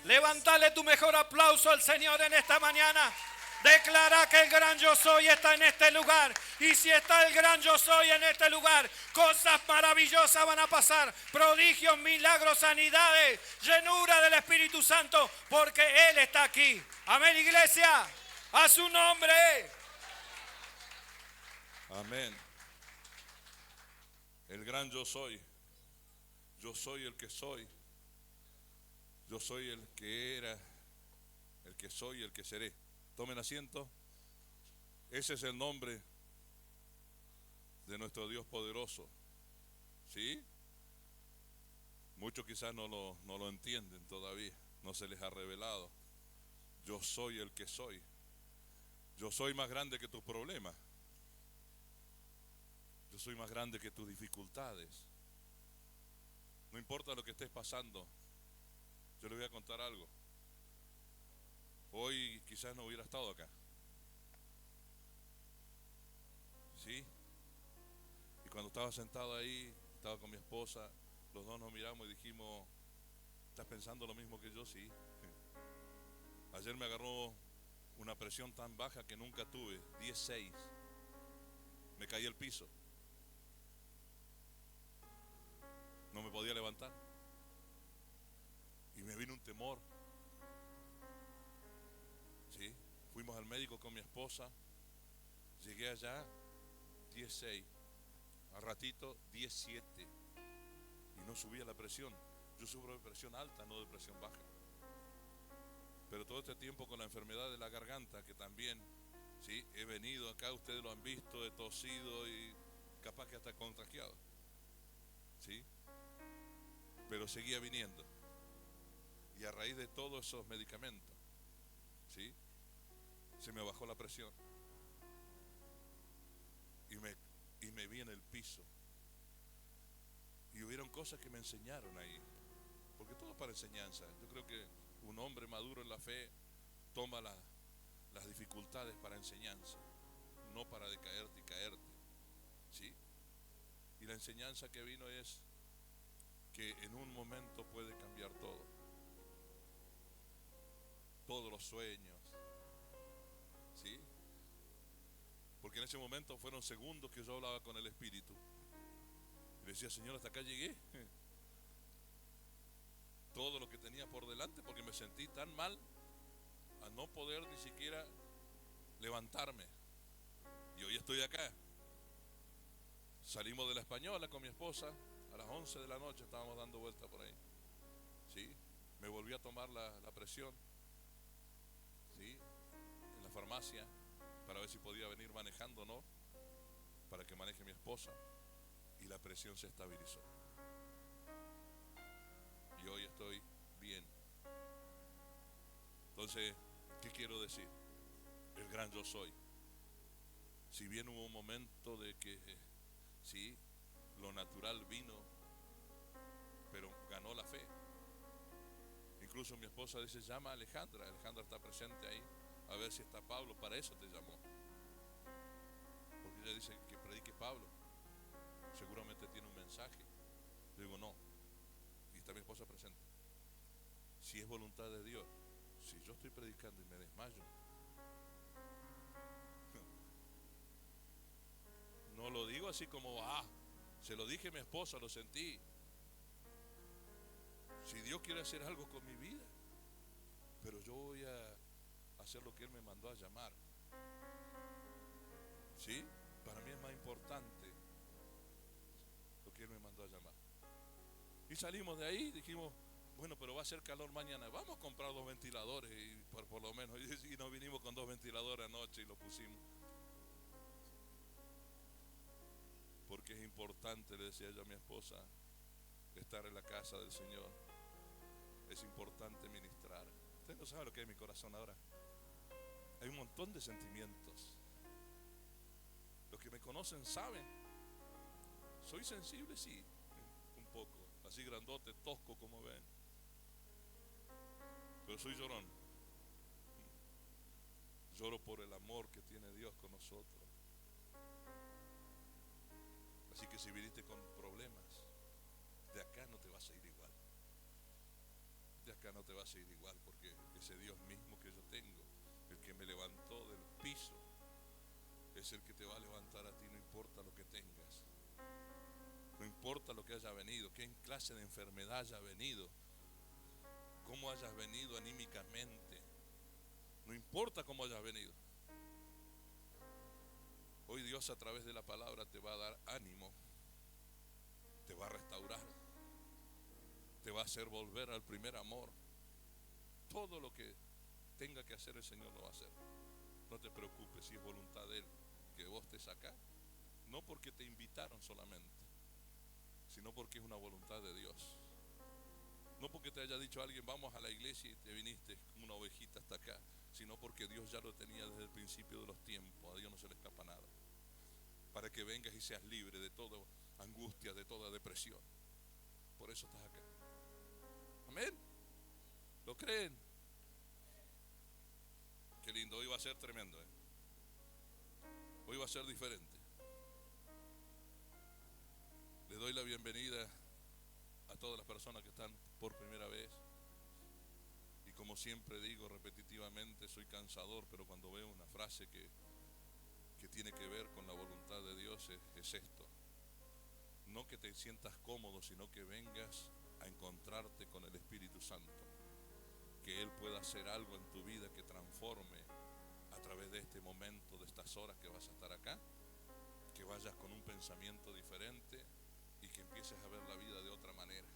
Levántale tu mejor aplauso al Señor en esta mañana. Declara que el gran yo soy está en este lugar. Y si está el gran yo soy en este lugar, cosas maravillosas van a pasar. Prodigios, milagros, sanidades, llenura del Espíritu Santo, porque Él está aquí. Amén, iglesia. A su nombre. Amén. El gran yo soy. Yo soy el que soy. Yo soy el que era, el que soy, el que seré. Tomen asiento. Ese es el nombre de nuestro Dios poderoso. ¿Sí? Muchos quizás no lo entienden todavía. No se les ha revelado. Yo soy el que soy. Yo soy más grande que tus problemas. Yo soy más grande que tus dificultades. No importa lo que estés pasando. Yo le voy a contar algo. Hoy quizás no hubiera estado acá. ¿Sí? Y cuando estaba sentado ahí, estaba con mi esposa, los dos nos miramos y dijimos, ¿estás pensando lo mismo que yo? Sí. Ayer me agarró una presión tan baja que nunca tuve, 10.6. Me caí al piso. No me podía levantar. Y me vino un temor. ¿Sí? Fuimos al médico con mi esposa. Llegué allá, 10.6. Al ratito, 10.7. Y no subía la presión. Yo sufro de presión alta, no de presión baja. Pero todo este tiempo con la enfermedad de la garganta, que también, ¿sí? He venido acá, ustedes lo han visto, he tosido y capaz que hasta contagiado. ¿Sí? Pero seguía viniendo. Y a raíz de todos esos medicamentos, ¿sí? Se me bajó la presión. Y me vi en el piso. Y hubieron cosas que me enseñaron ahí. Porque todo es para enseñanza. Yo creo que un hombre maduro en la fe toma las dificultades para enseñanza. No para decaerte y caerte. ¿Sí? Y la enseñanza que vino es que en un momento puede cambiar todo. Todos los sueños. ¿Sí? Porque en ese momento fueron segundos que yo hablaba con el Espíritu. Y le decía, Señor, hasta acá llegué. Todo lo que tenía por delante, porque me sentí tan mal a no poder ni siquiera levantarme. Y hoy estoy acá. Salimos de la Española con mi esposa. A las 11 de la noche estábamos dando vuelta por ahí. ¿Sí? Me volví a tomar la presión. ¿Sí? En la farmacia. Para ver si podía venir manejando o no. Para que maneje mi esposa. Y la presión se estabilizó. Y hoy estoy bien. Entonces, ¿qué quiero decir? El gran yo soy. Si bien hubo un momento de que, sí, lo natural vino, pero ganó la fe. Incluso mi esposa dice, llama a Alejandra. Alejandra está presente ahí. A ver si está Pablo. Para eso te llamó. Porque ella dice que predique Pablo. Seguramente tiene un mensaje. Le digo, no. Y está mi esposa presente. Si es voluntad de Dios, si yo estoy predicando y me desmayo, no lo digo así como, se lo dije a mi esposa, lo sentí. Si Dios quiere hacer algo con mi vida, pero yo voy a hacer lo que Él me mandó a llamar. ¿Sí? Para mí es más importante lo que Él me mandó a llamar. Y salimos de ahí, dijimos, bueno, pero va a ser calor mañana, vamos a comprar 2 ventiladores y por lo menos, y nos vinimos con 2 ventiladores anoche y lo pusimos. Porque es importante, le decía yo a mi esposa, estar en la casa del Señor. Es importante ministrar. Usted no sabe lo que es mi corazón ahora. Hay un montón de sentimientos. Los que me conocen saben. Soy sensible, sí, un poco. Así grandote, tosco como ven. Pero soy llorón. Lloro por el amor que tiene Dios con nosotros. Así que si viniste con problemas, de acá no te vas a ir igual. venirte acá no te vas a ir igual, porque ese Dios mismo que yo tengo, el que me levantó del piso, es el que te va a levantar a ti, no importa lo que tengas, no importa lo que haya venido, qué clase de enfermedad haya venido, cómo hayas venido anímicamente, no importa cómo hayas venido. Hoy Dios a través de la palabra te va a dar ánimo, te va a restaurar, te va a hacer volver al primer amor. Todo lo que tenga que hacer el Señor lo va a hacer. No te preocupes si es voluntad de Él que vos estés acá, no porque te invitaron solamente, sino porque es una voluntad de Dios. No porque te haya dicho alguien vamos a la iglesia y te viniste como una ovejita hasta acá, sino porque Dios ya lo tenía desde el principio de los tiempos. A Dios no se le escapa nada. Para que vengas y seas libre de toda angustia, de toda depresión. Por eso estás acá. Amén. ¿Lo creen? Qué lindo, hoy va a ser tremendo, ¿eh? Hoy va a ser diferente. Le doy la bienvenida a todas las personas que están por primera vez. Y como siempre digo repetitivamente, soy cansador, pero cuando veo una frase que tiene que ver con la voluntad de Dios es esto. No que te sientas cómodo, sino que vengas a encontrarte con el Espíritu Santo. Que Él pueda hacer algo en tu vida que transforme a través de este momento, de estas horas que vas a estar acá. Que vayas con un pensamiento diferente y que empieces a ver la vida de otra manera.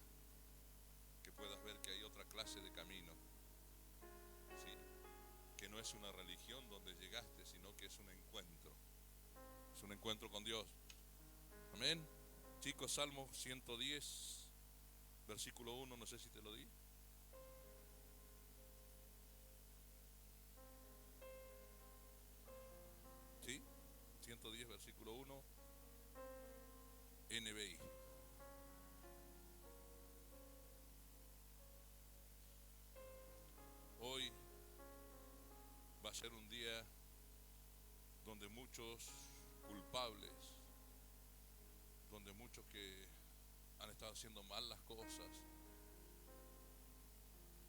Que puedas ver que hay otra clase de camino. ¿Sí? Que no es una religión donde llegaste, sino que es un encuentro. Es un encuentro con Dios. Amén. Chicos, Salmo 110, versículo 1, no sé si te lo di. ¿Sí? 110, versículo 1, NBI. Hoy va a ser un día donde muchos culpables, donde muchos que han estado haciendo mal las cosas,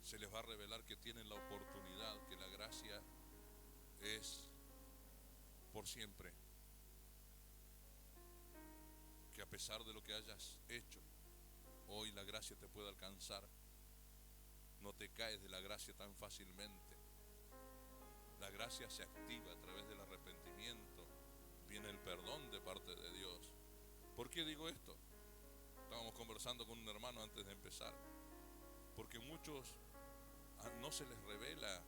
se les va a revelar que tienen la oportunidad, que la gracia es por siempre, que a pesar de lo que hayas hecho, hoy la gracia te puede alcanzar. No te caes de la gracia tan fácilmente. La gracia se activa a través del arrepentimiento, viene el perdón de parte de Dios. ¿Por qué digo esto? Estábamos conversando con un hermano antes de empezar, porque muchos no se les revela,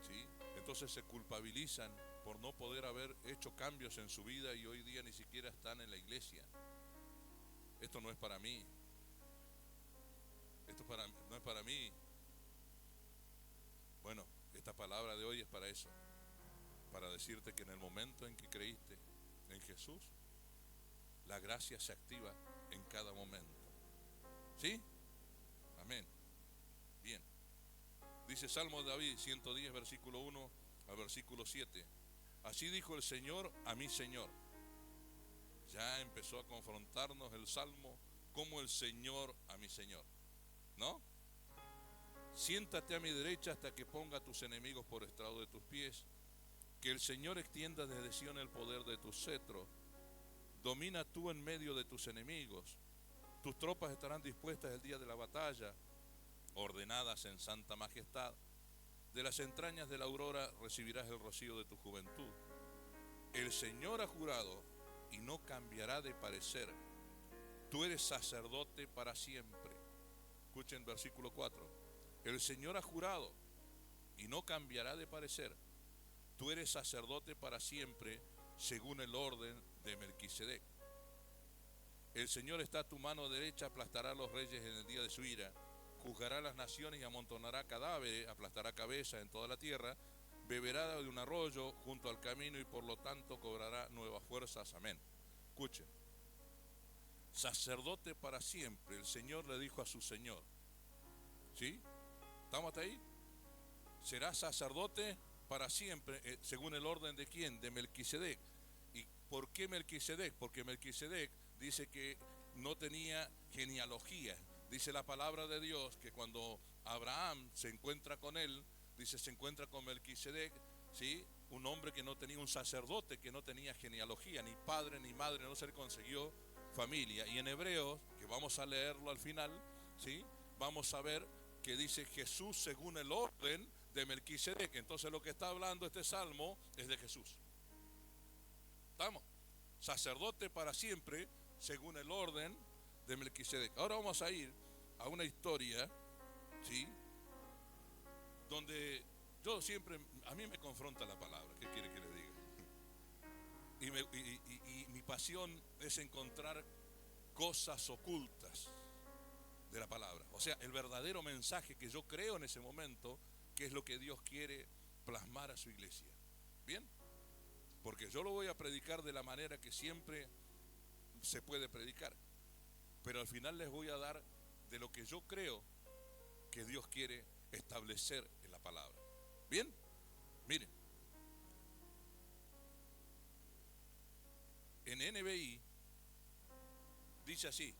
¿sí? Entonces se culpabilizan por no poder haber hecho cambios en su vida y hoy día ni siquiera están en la iglesia. Esto no es para mí. No es para mí. Bueno, esta palabra de hoy es para eso, para decirte que en el momento en que creíste en Jesús, la gracia se activa en cada momento. ¿Sí? Amén. Bien. Dice Salmo de David 110, versículo 1 al versículo 7. Así dijo el Señor a mi Señor. Ya empezó a confrontarnos el Salmo como el Señor a mi Señor. ¿No? Siéntate a mi derecha hasta que ponga a tus enemigos por estrado de tus pies. Que el Señor extienda desde Sión el poder de tu cetro. Domina tú en medio de tus enemigos. Tus tropas estarán dispuestas el día de la batalla, ordenadas en santa majestad. De las entrañas de la aurora recibirás el rocío de tu juventud. El Señor ha jurado y no cambiará de parecer. Tú eres sacerdote para siempre. Escuchen versículo 4. El Señor ha jurado y no cambiará de parecer. Tú eres sacerdote para siempre, según el orden de Melquisedec. El Señor está a tu mano derecha, aplastará a los reyes en el día de su ira, juzgará las naciones y amontonará cadáveres, aplastará cabezas en toda la tierra, beberá de un arroyo junto al camino y por lo tanto cobrará nuevas fuerzas. Amén. Escuchen. Sacerdote para siempre, el Señor le dijo a su Señor. ¿Sí? ¿Estamos hasta ahí? Será sacerdote para siempre, según el orden de ¿quién? De Melquisedec. ¿Y por qué Melquisedec? Porque Melquisedec dice que no tenía genealogía. Dice la palabra de Dios que cuando Abraham se encuentra con él, dice, se encuentra con Melquisedec, ¿sí? Un hombre que no tenía, un sacerdote que no tenía genealogía, ni padre ni madre, no se le consiguió familia. Y en Hebreos, que vamos a leerlo al final, ¿sí? Vamos a ver que dice Jesús según el orden de Melquisedec. Entonces lo que está hablando este salmo es de Jesús. ¿Estamos? Sacerdote para siempre según el orden de Melquisedec. Ahora vamos a ir a una historia, ¿sí? Donde yo siempre, a mí me confronta la palabra. ¿Qué quiere que le diga? Y mi pasión es encontrar cosas ocultas de la palabra. O sea, el verdadero mensaje que yo creo en ese momento, que es lo que Dios quiere plasmar a su iglesia. ¿Bien? Porque yo lo voy a predicar de la manera que siempre se puede predicar. Pero al final les voy a dar de lo que yo creo que Dios quiere establecer en la palabra. ¿Bien? Miren. En NBI dice así: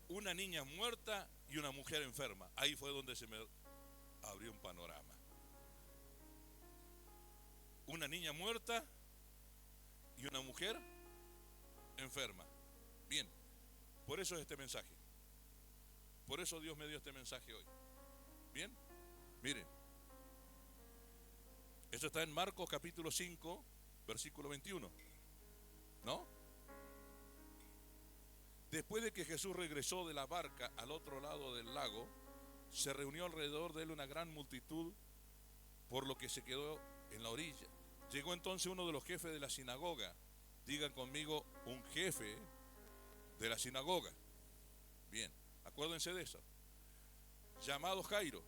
una niña muerta y una mujer enferma. Ahí fue donde se me abrió un panorama. Una niña muerta y una mujer enferma. Bien, por eso es este mensaje. Por eso Dios me dio este mensaje hoy. Bien, miren. Esto está en Marcos capítulo 5, versículo 21. ¿No? Después de que Jesús regresó de la barca al otro lado del lago, se reunió alrededor de él una gran multitud, por lo que se quedó en la orilla. Llegó entonces uno de los jefes de la sinagoga. Digan conmigo, un jefe de la sinagoga. Bien, acuérdense de eso. Llamado Jairo,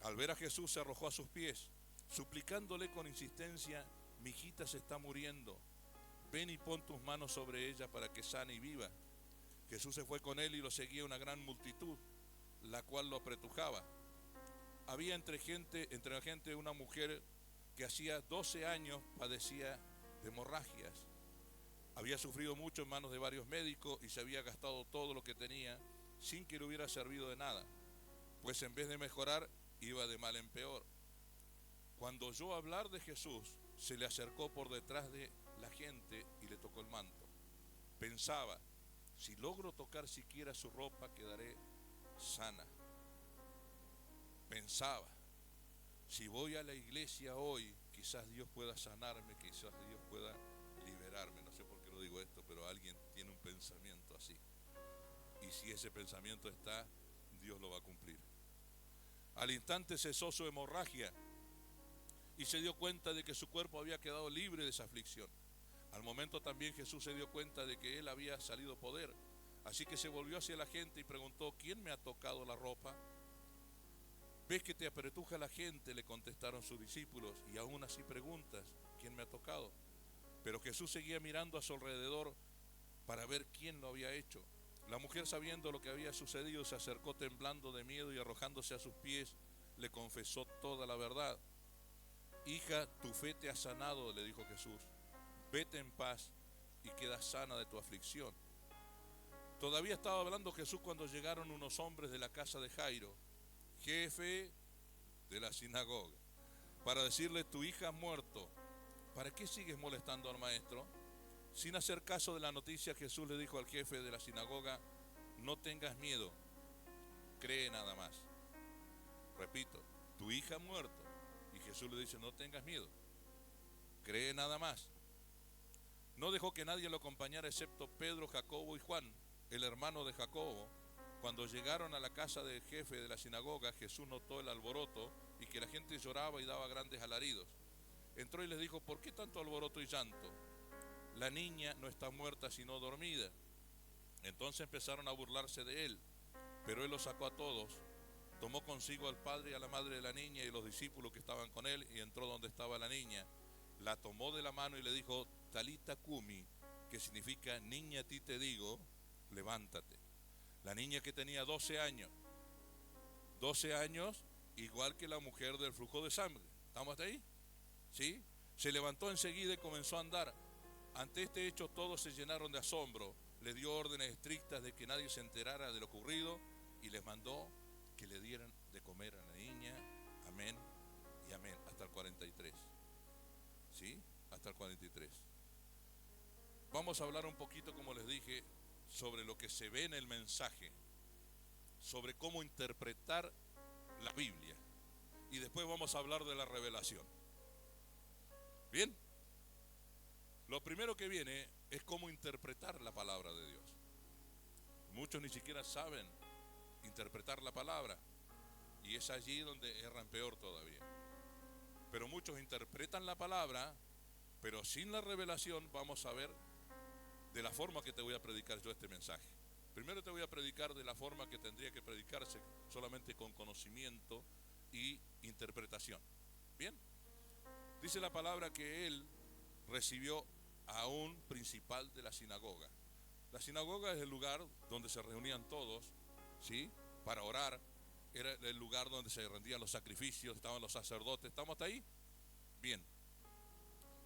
al ver a Jesús se arrojó a sus pies, suplicándole con insistencia: mi hijita se está muriendo, ven y pon tus manos sobre ella para que sane y viva. Jesús se fue con él y lo seguía una gran multitud, la cual lo apretujaba. Había entre la gente una mujer que hacía 12 años padecía de hemorragias. Había sufrido mucho en manos de varios médicos y se había gastado todo lo que tenía sin que le hubiera servido de nada, pues en vez de mejorar iba de mal en peor. Cuando oyó hablar de Jesús, se le acercó por detrás de la gente y le tocó el manto. Pensaba: si logro tocar siquiera su ropa, quedaré sana. Pensaba: si voy a la iglesia hoy, quizás Dios pueda sanarme, quizás Dios pueda liberarme. No sé por qué lo digo esto, pero alguien tiene un pensamiento así. Y si ese pensamiento está, Dios lo va a cumplir. Al instante cesó su hemorragia y se dio cuenta de que su cuerpo había quedado libre de esa aflicción. Al momento también Jesús se dio cuenta de que él había salido poder. Así que se volvió hacia la gente y preguntó: ¿quién me ha tocado la ropa? ¿Ves que te apretuja la gente?, le contestaron sus discípulos, y aún así preguntas: ¿quién me ha tocado? Pero Jesús seguía mirando a su alrededor para ver quién lo había hecho. La mujer, sabiendo lo que había sucedido, se acercó temblando de miedo y arrojándose a sus pies, le confesó toda la verdad. Hija, tu fe te ha sanado, le dijo Jesús. Vete en paz y queda sana de tu aflicción. Todavía estaba hablando Jesús cuando llegaron unos hombres de la casa de Jairo, jefe de la sinagoga, para decirle: tu hija ha muerto. ¿Para qué sigues molestando al maestro? Sin hacer caso de la noticia, Jesús le dijo al jefe de la sinagoga: no tengas miedo, cree nada más. Repito, tu hija ha muerto. Y Jesús le dice: no tengas miedo, cree nada más. No dejó que nadie lo acompañara excepto Pedro, Jacobo y Juan, el hermano de Jacobo. Cuando llegaron a la casa del jefe de la sinagoga, Jesús notó el alboroto y que la gente lloraba y daba grandes alaridos. Entró y les dijo: ¿por qué tanto alboroto y llanto? La niña no está muerta sino dormida. Entonces empezaron a burlarse de él, pero él los sacó a todos. Tomó consigo al padre y a la madre de la niña y los discípulos que estaban con él, y entró donde estaba la niña. La tomó de la mano y le dijo: Talita Kumi, que significa niña, a ti te digo, levántate. La niña, que tenía 12 años, igual que la mujer del flujo de sangre. ¿Estamos hasta ahí? ¿Sí? Se levantó enseguida y comenzó a andar. Ante este hecho todos se llenaron de asombro. Le dio órdenes estrictas de que nadie se enterara de lo ocurrido y les mandó que le dieran de comer a la niña vamos a hablar un poquito, como les dije, sobre lo que se ve en el mensaje, sobre cómo interpretar la Biblia. Y después vamos a hablar de la revelación. Bien, lo primero que viene es cómo interpretar la palabra de Dios. Muchos ni siquiera saben interpretar la palabra, y es allí donde erran peor todavía. Pero muchos interpretan la palabra, pero sin la revelación. Vamos a ver de la forma que te voy a predicar yo este mensaje. Primero te voy a predicar de la forma que tendría que predicarse, solamente con conocimiento y interpretación. Bien, dice la palabra que él recibió a un principal de la sinagoga. La sinagoga es el lugar donde se reunían todos, ¿sí?, para orar. Era el lugar donde se rendían los sacrificios, estaban los sacerdotes. ¿Estamos hasta ahí? Bien.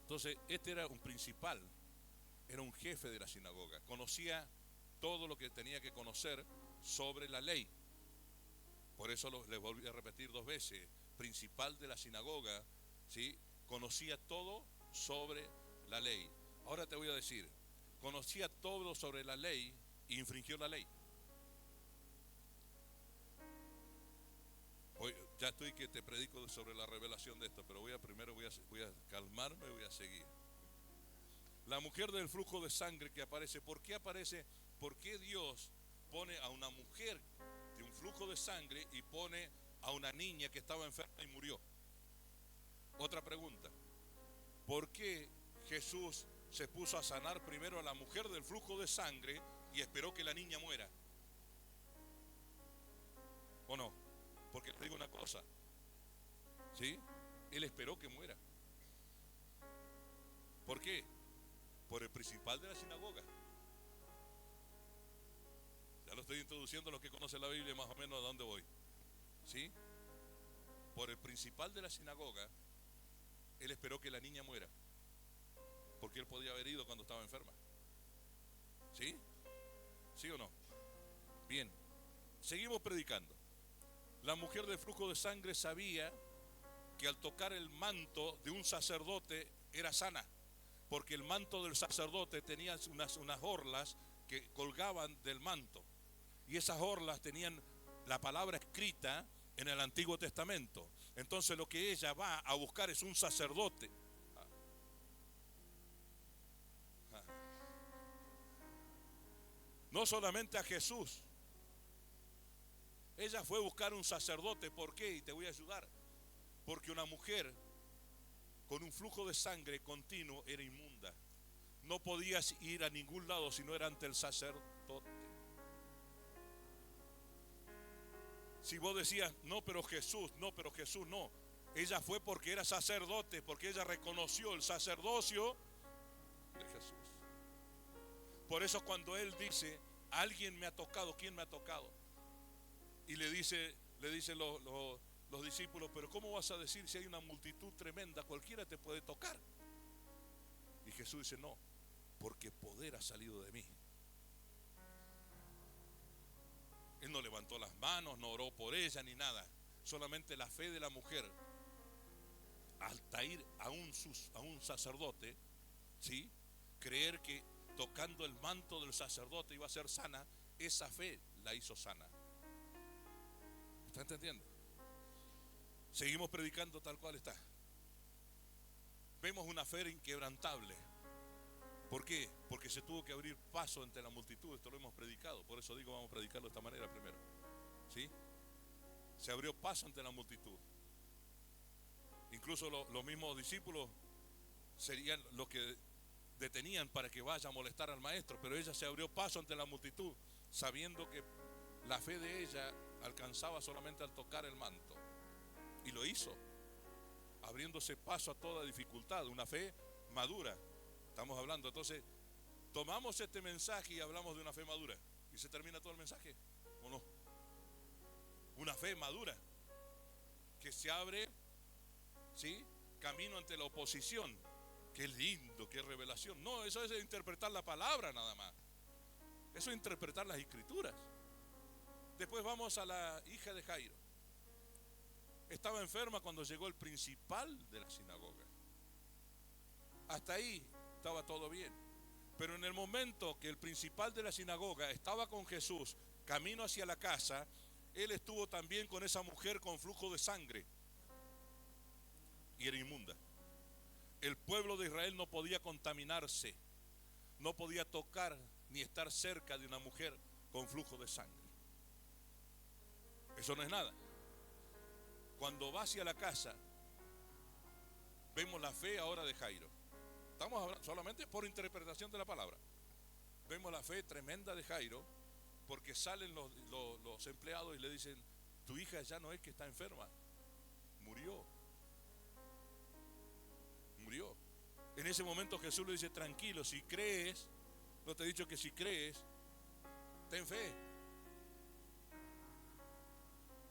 Entonces, este era un principal, era un jefe de la sinagoga. Conocía todo lo que tenía que conocer sobre la ley. Por eso les volví a repetir 2 veces. Principal de la sinagoga, ¿sí?, conocía todo sobre la ley. Ahora te voy a decir, conocía todo sobre la ley e infringió la ley. Hoy ya estoy que te predico sobre la revelación de esto, pero primero voy a calmarme, voy a seguir. La mujer del flujo de sangre que aparece, ¿por qué aparece? ¿Por qué Dios pone a una mujer de un flujo de sangre y pone a una niña que estaba enferma y murió? Otra pregunta, ¿por qué Jesús se puso a sanar primero a la mujer del flujo de sangre y esperó que la niña muera? ¿O no? Porque te digo una cosa, ¿sí? Él esperó que muera. ¿Por qué? Por el principal de la sinagoga. Ya lo estoy introduciendo a los que conocen la Biblia más o menos a dónde voy, ¿sí? Por el principal de la sinagoga, él esperó que la niña muera, porque él podía haber ido cuando estaba enferma. ¿Sí? ¿Sí o no? Bien, seguimos predicando. La mujer del flujo de sangre sabía que al tocar el manto de un sacerdote era sana, porque el manto del sacerdote tenía unas orlas que colgaban del manto, y esas orlas tenían la palabra escrita en el Antiguo Testamento. Entonces lo que ella va a buscar es un sacerdote. No solamente a Jesús. Ella fue a buscar un sacerdote. ¿Por qué? Y te voy a ayudar. Porque una mujer con un flujo de sangre continuo era inmunda. No podías ir a ningún lado si no era ante el sacerdote. Si vos decías, no, pero Jesús, no. Ella fue porque era sacerdote, porque ella reconoció el sacerdocio de Jesús. Por eso cuando él dice, alguien me ha tocado, ¿quién me ha tocado? Y le dicen los discípulos, pero ¿cómo vas a decir si hay una multitud tremenda? Cualquiera te puede tocar. Y Jesús dice, no, porque poder ha salido de mí. Él no levantó las manos, no oró por ella ni nada. Solamente la fe de la mujer, hasta ir a un sacerdote, ¿sí?, creer que tocando el manto del sacerdote iba a ser sana, esa fe la hizo sana. ¿Está entendiendo? Seguimos predicando tal cual está. Vemos una fe inquebrantable. ¿Por qué? Porque se tuvo que abrir paso entre la multitud. Esto lo hemos predicado. Por eso digo, vamos a predicarlo de esta manera primero. ¿Sí? Se abrió paso ante la multitud. Incluso los mismos discípulos serían los que detenían para que vaya a molestar al maestro. Pero ella se abrió paso ante la multitud, sabiendo que la fe de ella alcanzaba solamente al tocar el manto. Y lo hizo, abriéndose paso a toda dificultad. Una fe madura. Estamos hablando, entonces, tomamos este mensaje y hablamos de una fe madura. ¿Y se termina todo el mensaje? ¿O no? Una fe madura que se abre, ¿sí?, camino ante la oposición. Qué lindo, qué revelación. No, eso es interpretar la palabra nada más. Eso es interpretar las escrituras. Después vamos a la hija de Jairo. Estaba enferma cuando llegó el principal de la sinagoga. Hasta ahí estaba todo bien. Pero en el momento que el principal de la sinagoga estaba con Jesús, camino hacia la casa, él estuvo también con esa mujer con flujo de sangre y era inmunda. El pueblo de Israel no podía contaminarse, no podía tocar ni estar cerca de una mujer con flujo de sangre. Eso no es nada. Cuando va hacia la casa, vemos la fe ahora de Jairo. Estamos hablando solamente por interpretación de la palabra. Vemos la fe tremenda de Jairo, porque salen los empleados y le dicen: tu hija ya no es que está enferma, murió. Murió. En ese momento Jesús le dice: tranquilo, si crees, no te he dicho que si crees, ten fe.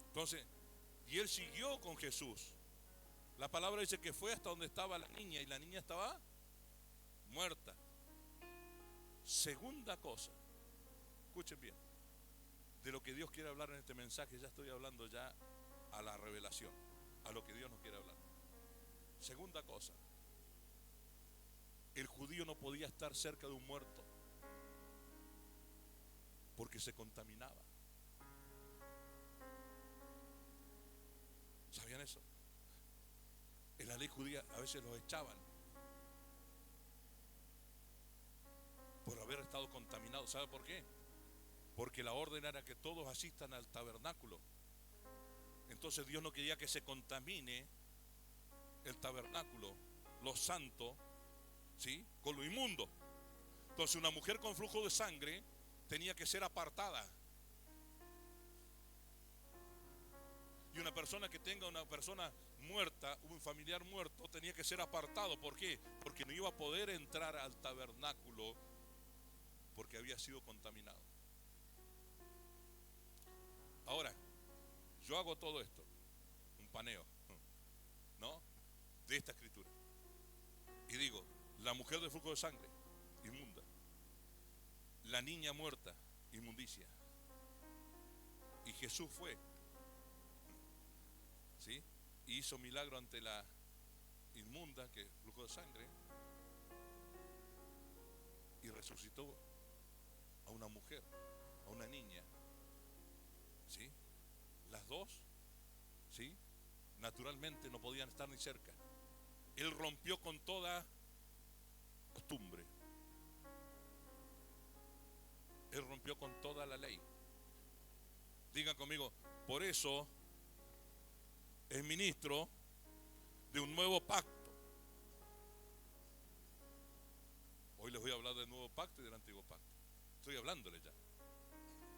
Entonces, y él siguió con Jesús. La palabra dice que fue hasta donde estaba la niña y la niña estaba muerta. Segunda cosa, escuchen bien, de lo que Dios quiere hablar en este mensaje. Ya estoy hablando ya a la revelación, a lo que Dios nos quiere hablar. Segunda cosa, el judío no podía estar cerca de un muerto porque se contaminaba. ¿Sabían eso? En la ley judía a veces los echaban por haber estado contaminados. ¿Sabe por qué? Porque la orden era que todos asistan al tabernáculo. Entonces Dios no quería que se contamine el tabernáculo, lo santo, ¿sí?, con lo inmundo. Entonces una mujer con flujo de sangre tenía que ser apartada. Y una persona que tenga una persona muerta, un familiar muerto, tenía que ser apartado. ¿Por qué? Porque no iba a poder entrar al tabernáculo porque había sido contaminado. Ahora, yo hago todo esto, un paneo, ¿no?, de esta escritura. Y digo: la mujer de flujo de sangre, inmunda. La niña muerta, inmundicia. Y Jesús fue, ¿sí?, y hizo milagro ante la inmunda, que es flujo de sangre, y resucitó a una mujer, a una niña, ¿sí? Las dos, ¿sí?, naturalmente no podían estar ni cerca. Él rompió con toda costumbre. Él rompió con toda la ley. Digan conmigo: por eso es ministro de un nuevo pacto. Hoy les voy a hablar del nuevo pacto y del antiguo pacto. Estoy hablándole ya.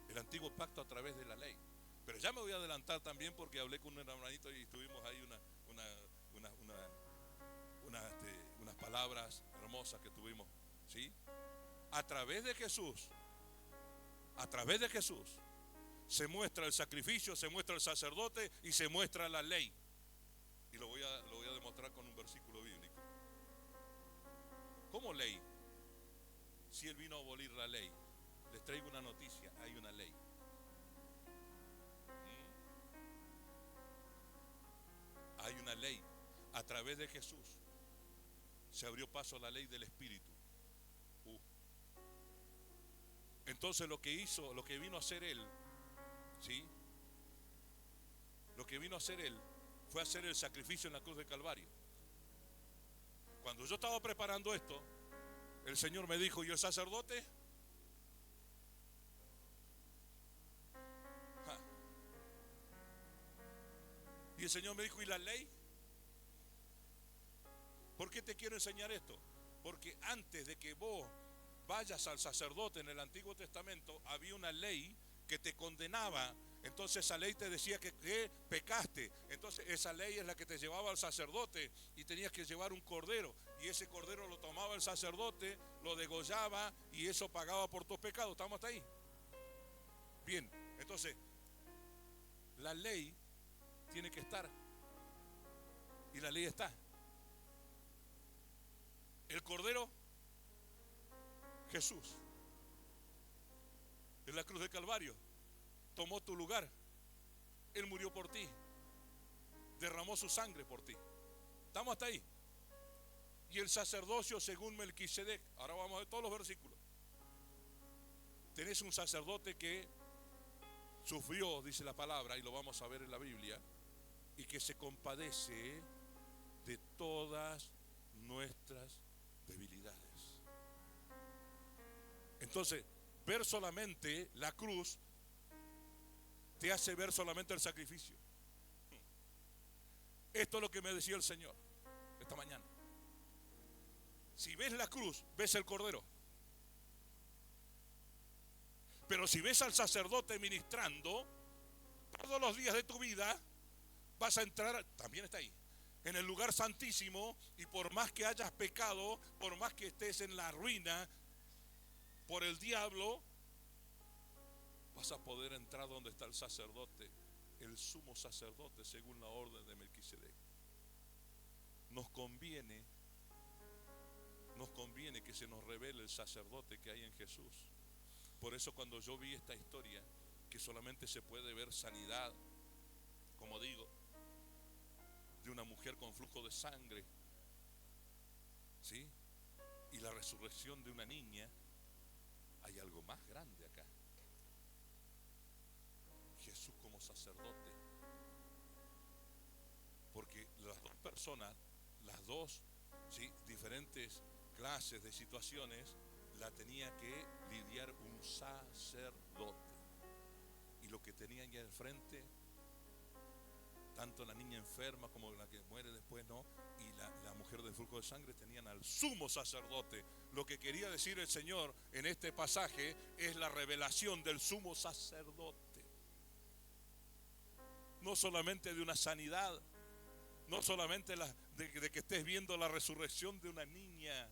El antiguo pacto a través de la ley. Pero ya me voy a adelantar también, porque hablé con un hermanito y estuvimos ahí unas palabras hermosas que tuvimos, ¿sí? A través de Jesús se muestra el sacrificio, se muestra el sacerdote y se muestra la ley. Y lo voy a demostrar con un versículo bíblico. ¿Cómo ley? Si Él vino a abolir la ley. Les traigo una noticia: hay una ley. Hay una ley. A través de Jesús se abrió paso a la ley del Espíritu. Entonces lo que vino a hacer Él, ¿sí?, lo que vino a hacer Él fue hacer el sacrificio en la cruz de Calvario. Cuando yo estaba preparando esto, el Señor me dijo: ¿y el sacerdote? Y el Señor me dijo: ¿y la ley? ¿Por qué te quiero enseñar esto? Porque antes de que vos vayas al sacerdote en el Antiguo Testamento, había una ley que te condenaba. Entonces esa ley te decía que pecaste. Entonces esa ley es la que te llevaba al sacerdote, y tenías que llevar un cordero, y ese cordero lo tomaba el sacerdote, lo degollaba, y eso pagaba por tus pecados. ¿Estamos hasta ahí? Bien, entonces la ley tiene que estar, y la ley está. El cordero, Jesús, en la cruz de Calvario, tomó tu lugar. Él murió por ti, derramó su sangre por ti. ¿Estamos hasta ahí? y el sacerdocio según Melquisedec. Ahora vamos a ver todos los versículos. Tenés un sacerdote que sufrió, dice la palabra, y lo vamos a ver en la Biblia, y que se compadece de todas nuestras debilidades. Entonces, ver solamente la cruz te hace ver solamente el sacrificio. Esto es lo que me decía el Señor esta mañana. Si ves la cruz, ves el cordero. Pero si ves al sacerdote ministrando todos los días de tu vida, vas a entrar, también está ahí, en el lugar santísimo, y por más que hayas pecado, por más que estés en la ruina por el diablo, vas a poder entrar donde está el sacerdote, el sumo sacerdote según la orden de Melquisedec. Nos conviene que se nos revele el sacerdote que hay en Jesús. Por eso cuando yo vi esta historia, que solamente se puede ver sanidad, como digo, de una mujer con flujo de sangre, ¿sí? Y la resurrección de una niña, hay algo más grande acá. Jesús como sacerdote. Porque las dos personas, las dos, ¿sí?, diferentes clases de situaciones, la tenía que lidiar un sacerdote. Y lo que tenía ya al frente, tanto la niña enferma como la que muere después, ¿no?, y la mujer de flujo de sangre, tenían al sumo sacerdote. Lo que quería decir el Señor en este pasaje es la revelación del sumo sacerdote. No solamente de una sanidad, no solamente de que estés viendo la resurrección de una niña.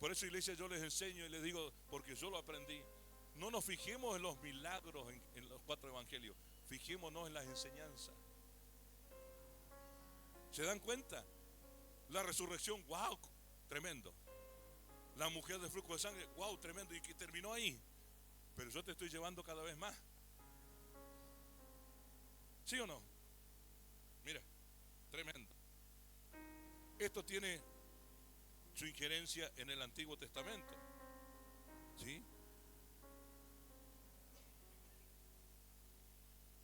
Por eso, iglesia, yo les enseño y les digo, porque yo lo aprendí, no nos fijemos en los milagros en los 4 evangelios, fijémonos en las enseñanzas. ¿Se dan cuenta? La resurrección, wow, tremendo. La mujer de flujo de sangre, wow, tremendo. Y que terminó ahí. Pero yo te estoy llevando cada vez más. ¿Sí o no? Mira, tremendo. Esto tiene su injerencia en el Antiguo Testamento. ¿Sí?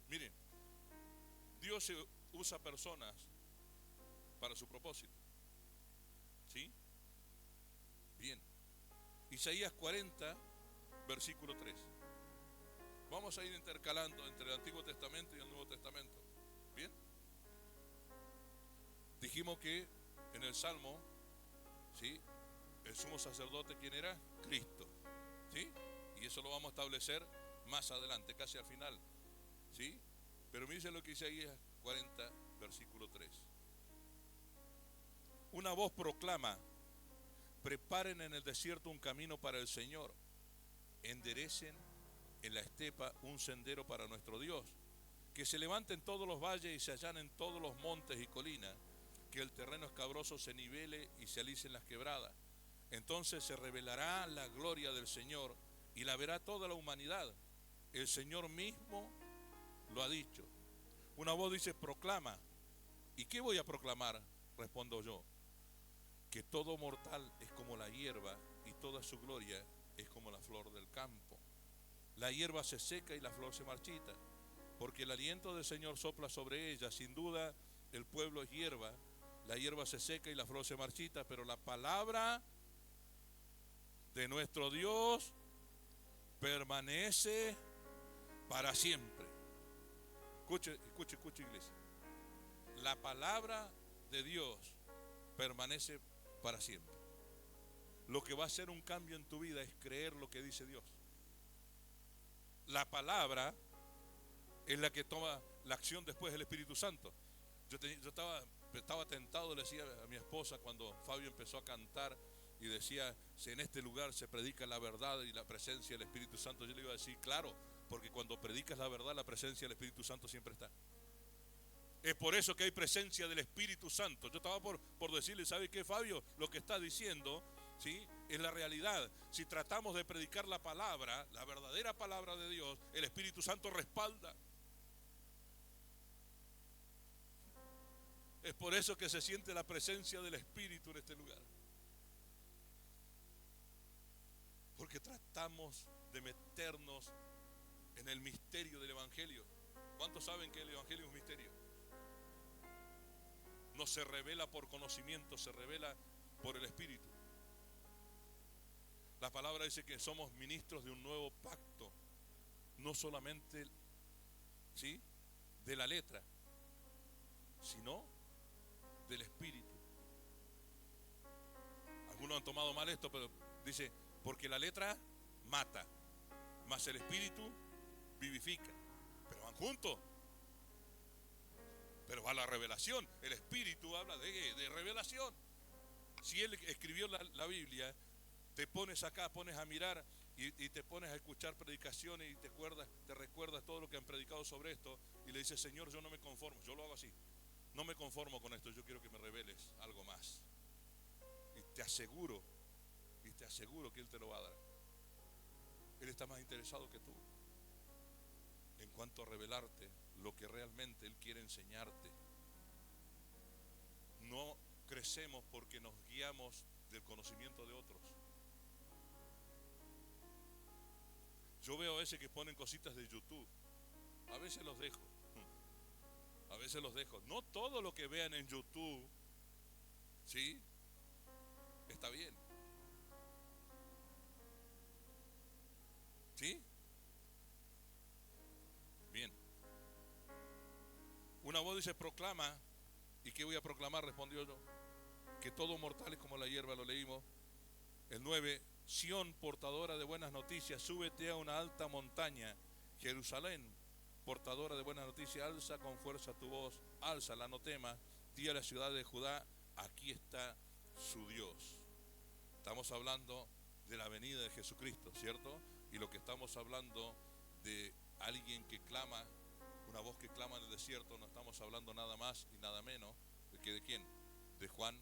Miren, Dios usa personas para su propósito. ¿Sí? Bien. Isaías 40, versículo 3. Vamos a ir intercalando entre el Antiguo Testamento y el Nuevo Testamento. Bien. Dijimos que en el Salmo, ¿sí?, el sumo sacerdote, ¿quién era? Cristo. ¿Sí? Y eso lo vamos a establecer más adelante, casi al final. ¿Sí? Pero miren lo que dice Isaías 40, versículo 3. Una voz proclama: preparen en el desierto un camino para el Señor, enderecen en la estepa un sendero para nuestro Dios, que se levanten todos los valles y se allanen todos los montes y colinas, que el terreno escabroso se nivele y se alicen las quebradas. Entonces se revelará la gloria del Señor y la verá toda la humanidad. El Señor mismo lo ha dicho. Una voz dice: proclama. ¿Y qué voy a proclamar? Respondo yo: que todo mortal es como la hierba y toda su gloria es como la flor del campo. La hierba se seca y la flor se marchita, porque el aliento del Señor sopla sobre ella. Sin duda el pueblo es hierba, la hierba se seca y la flor se marchita, pero la palabra de nuestro Dios permanece para siempre. Escuche, escuche, escuche, iglesia. La palabra de Dios permanece para siempre. Lo que va a hacer un cambio en tu vida es creer lo que dice Dios. La palabra es la que toma la acción después del Espíritu Santo. Yo estaba tentado, le decía a mi esposa cuando Fabio empezó a cantar y decía: si en este lugar se predica la verdad y la presencia del Espíritu Santo, yo le iba a decir: claro, porque cuando predicas la verdad, la presencia del Espíritu Santo siempre está. Es por eso que hay presencia del Espíritu Santo. Yo estaba por decirle: ¿sabe qué, Fabio? Lo que está diciendo, ¿sí?, es la realidad. Si tratamos de predicar la palabra, la verdadera palabra de Dios, el Espíritu Santo respalda. Es por eso que se siente la presencia del Espíritu en este lugar. Porque tratamos de meternos en el misterio del Evangelio. ¿Cuántos saben que el Evangelio es un misterio? No se revela por conocimiento, se revela por el Espíritu. La palabra dice que somos ministros de un nuevo pacto, no solamente, ¿sí?, de la letra, sino del Espíritu. Algunos han tomado mal esto, pero dice, porque la letra mata, mas el Espíritu vivifica. Pero van juntos. Pero va la revelación. El Espíritu habla de revelación. Si Él escribió la Biblia, te pones acá, pones a mirar y te pones a escuchar predicaciones y te recuerdas todo lo que han predicado sobre esto y le dices, Señor, yo no me conformo, yo lo hago así. No me conformo con esto, yo quiero que me reveles algo más. Y te aseguro que Él te lo va a dar. Él está más interesado que tú en cuanto a revelarte lo que realmente Él quiere enseñarte. No crecemos porque nos guiamos del conocimiento de otros. Yo veo a veces que ponen cositas de YouTube. A veces los dejo. A veces los dejo. No todo lo que vean en YouTube, ¿sí?, está bien. ¿Sí? Bien. Una voz dice, proclama. ¿Y qué voy a proclamar? Respondió yo. Que todo mortal es como la hierba, lo leímos. El 9, Sión, portadora de buenas noticias, súbete a una alta montaña. Jerusalén, portadora de buenas noticias, alza con fuerza tu voz, álzala, no temas. Di a la ciudad de Judá, aquí está su Dios. Estamos hablando de la venida de Jesucristo, ¿cierto? Y lo que estamos hablando de alguien que clama, una voz que clama en el desierto, no estamos hablando nada más y nada menos que de quién, de Juan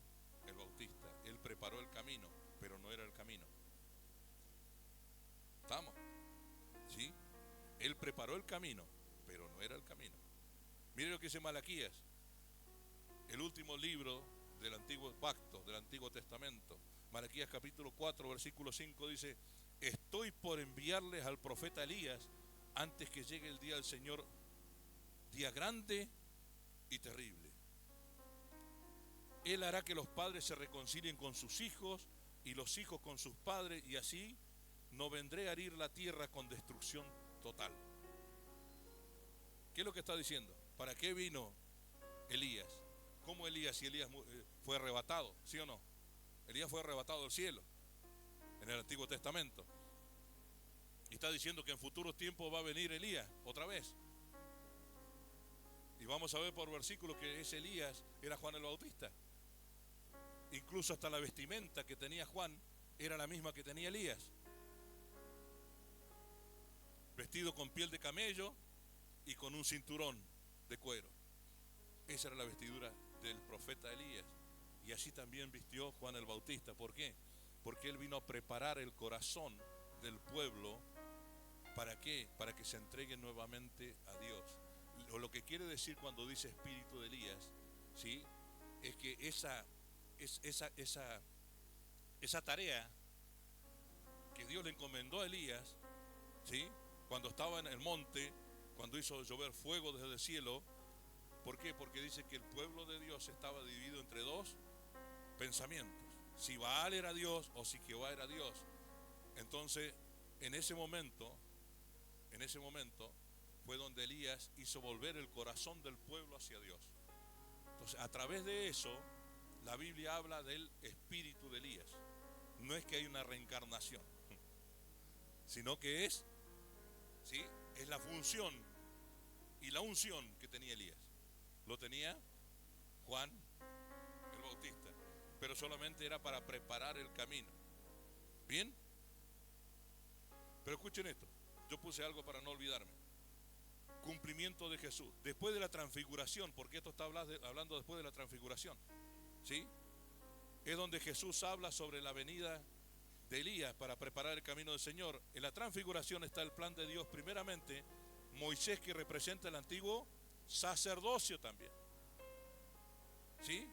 el Bautista. Él preparó el camino, pero no era el camino. ¿Estamos? ¿Sí? Él preparó el camino, pero no era el camino. Mire lo que dice Malaquías, el último libro del Antiguo Pacto, del Antiguo Testamento. Malaquías capítulo 4, versículo 5 dice, estoy por enviarles al profeta Elías antes que llegue el día del Señor, día grande y terrible. Él hará que los padres se reconcilien con sus hijos y los hijos con sus padres, y así no vendré a herir la tierra con destrucción total. ¿Qué es lo que está diciendo? ¿Para qué vino Elías? ¿Cómo Elías? Si Elías fue arrebatado, ¿sí o no? Elías fue arrebatado del cielo en el Antiguo Testamento. Y está diciendo que en futuros tiempos va a venir Elías otra vez. Y vamos a ver por versículo que ese Elías era Juan el Bautista. Incluso hasta la vestimenta que tenía Juan era la misma que tenía Elías. Vestido con piel de camello y con un cinturón de cuero. Esa era la vestidura del profeta Elías. Y así también vistió Juan el Bautista. ¿Por qué? Porque él vino a preparar el corazón del pueblo. ¿Para qué? Para que se entreguen nuevamente a Dios. O lo que quiere decir cuando dice espíritu de Elías, ¿sí?, es que esa tarea que Dios le encomendó a Elías, ¿sí?, cuando estaba en el monte, cuando hizo llover fuego desde el cielo. ¿Por qué? Porque dice que el pueblo de Dios estaba dividido entre dos pensamientos: si Baal era Dios o si Jehová era Dios. Entonces, en ese momento fue donde Elías hizo volver el corazón del pueblo hacia Dios. Entonces, a través de eso, la Biblia habla del espíritu de Elías. No es que hay una reencarnación, sino que es, ¿sí?, es la función y la unción que tenía Elías. Lo tenía Juan el Bautista, pero solamente era para preparar el camino. ¿Bien? Pero escuchen esto, yo puse algo para no olvidarme. Cumplimiento de Jesús después de la transfiguración, porque esto está hablando después de la transfiguración, ¿sí? Es donde Jesús habla sobre la venida de Elías para preparar el camino del Señor. En la transfiguración está el plan de Dios. Primeramente, Moisés, que representa el antiguo sacerdocio también. ¿sí?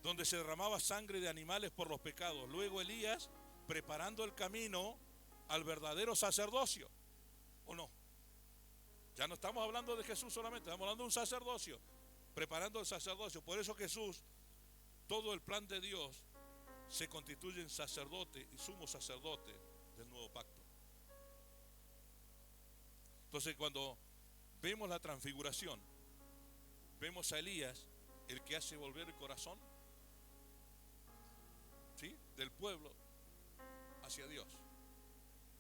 Donde se derramaba sangre de animales por los pecados. Luego Elías preparando el camino al verdadero sacerdocio, ¿o no? Ya no estamos hablando de Jesús solamente, estamos hablando de un sacerdocio, preparando el sacerdocio. Por eso Jesús, todo el plan de Dios, se constituye en sacerdote y sumo sacerdote del nuevo pacto. Entonces, cuando vemos la transfiguración, vemos a Elías, el que hace volver el corazón, ¿sí?, del pueblo hacia Dios.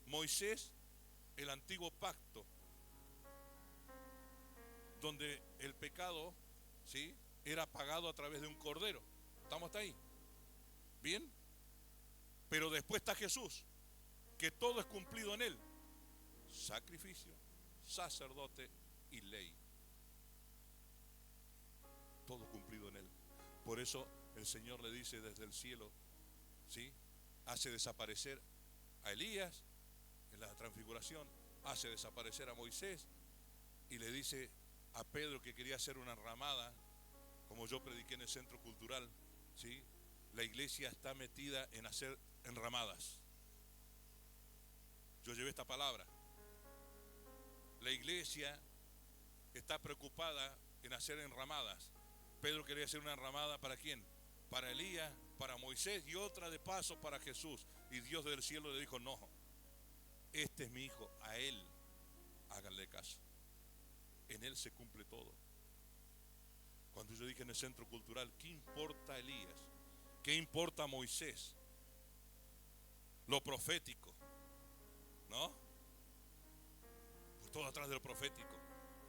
Moisés, el antiguo pacto, donde el pecado, ¿sí?, era pagado a través de un cordero. ¿Estamos hasta ahí? ¿Bien? Pero después está Jesús, que todo es cumplido en él. Sacrificio, sacerdote y ley. Todo cumplido en él. Por eso el Señor le dice desde el cielo, ¿sí?, hace desaparecer a Elías en la transfiguración, hace desaparecer a Moisés y le dice a Pedro, que quería hacer una enramada, como yo prediqué en el centro cultural, ¿sí? La iglesia está metida en hacer enramadas. Yo llevé esta palabra. La iglesia está preocupada en hacer enramadas. Pedro quería hacer una enramada ¿para quién? Para Elías, para Moisés y otra de paso para Jesús. Y Dios del cielo le dijo, no, este es mi hijo, a él háganle caso. En él se cumple todo. Cuando yo dije en el centro cultural, ¿qué importa Elías? ¿Qué importa Moisés? Lo profético, ¿no? Pues todo atrás de lo profético.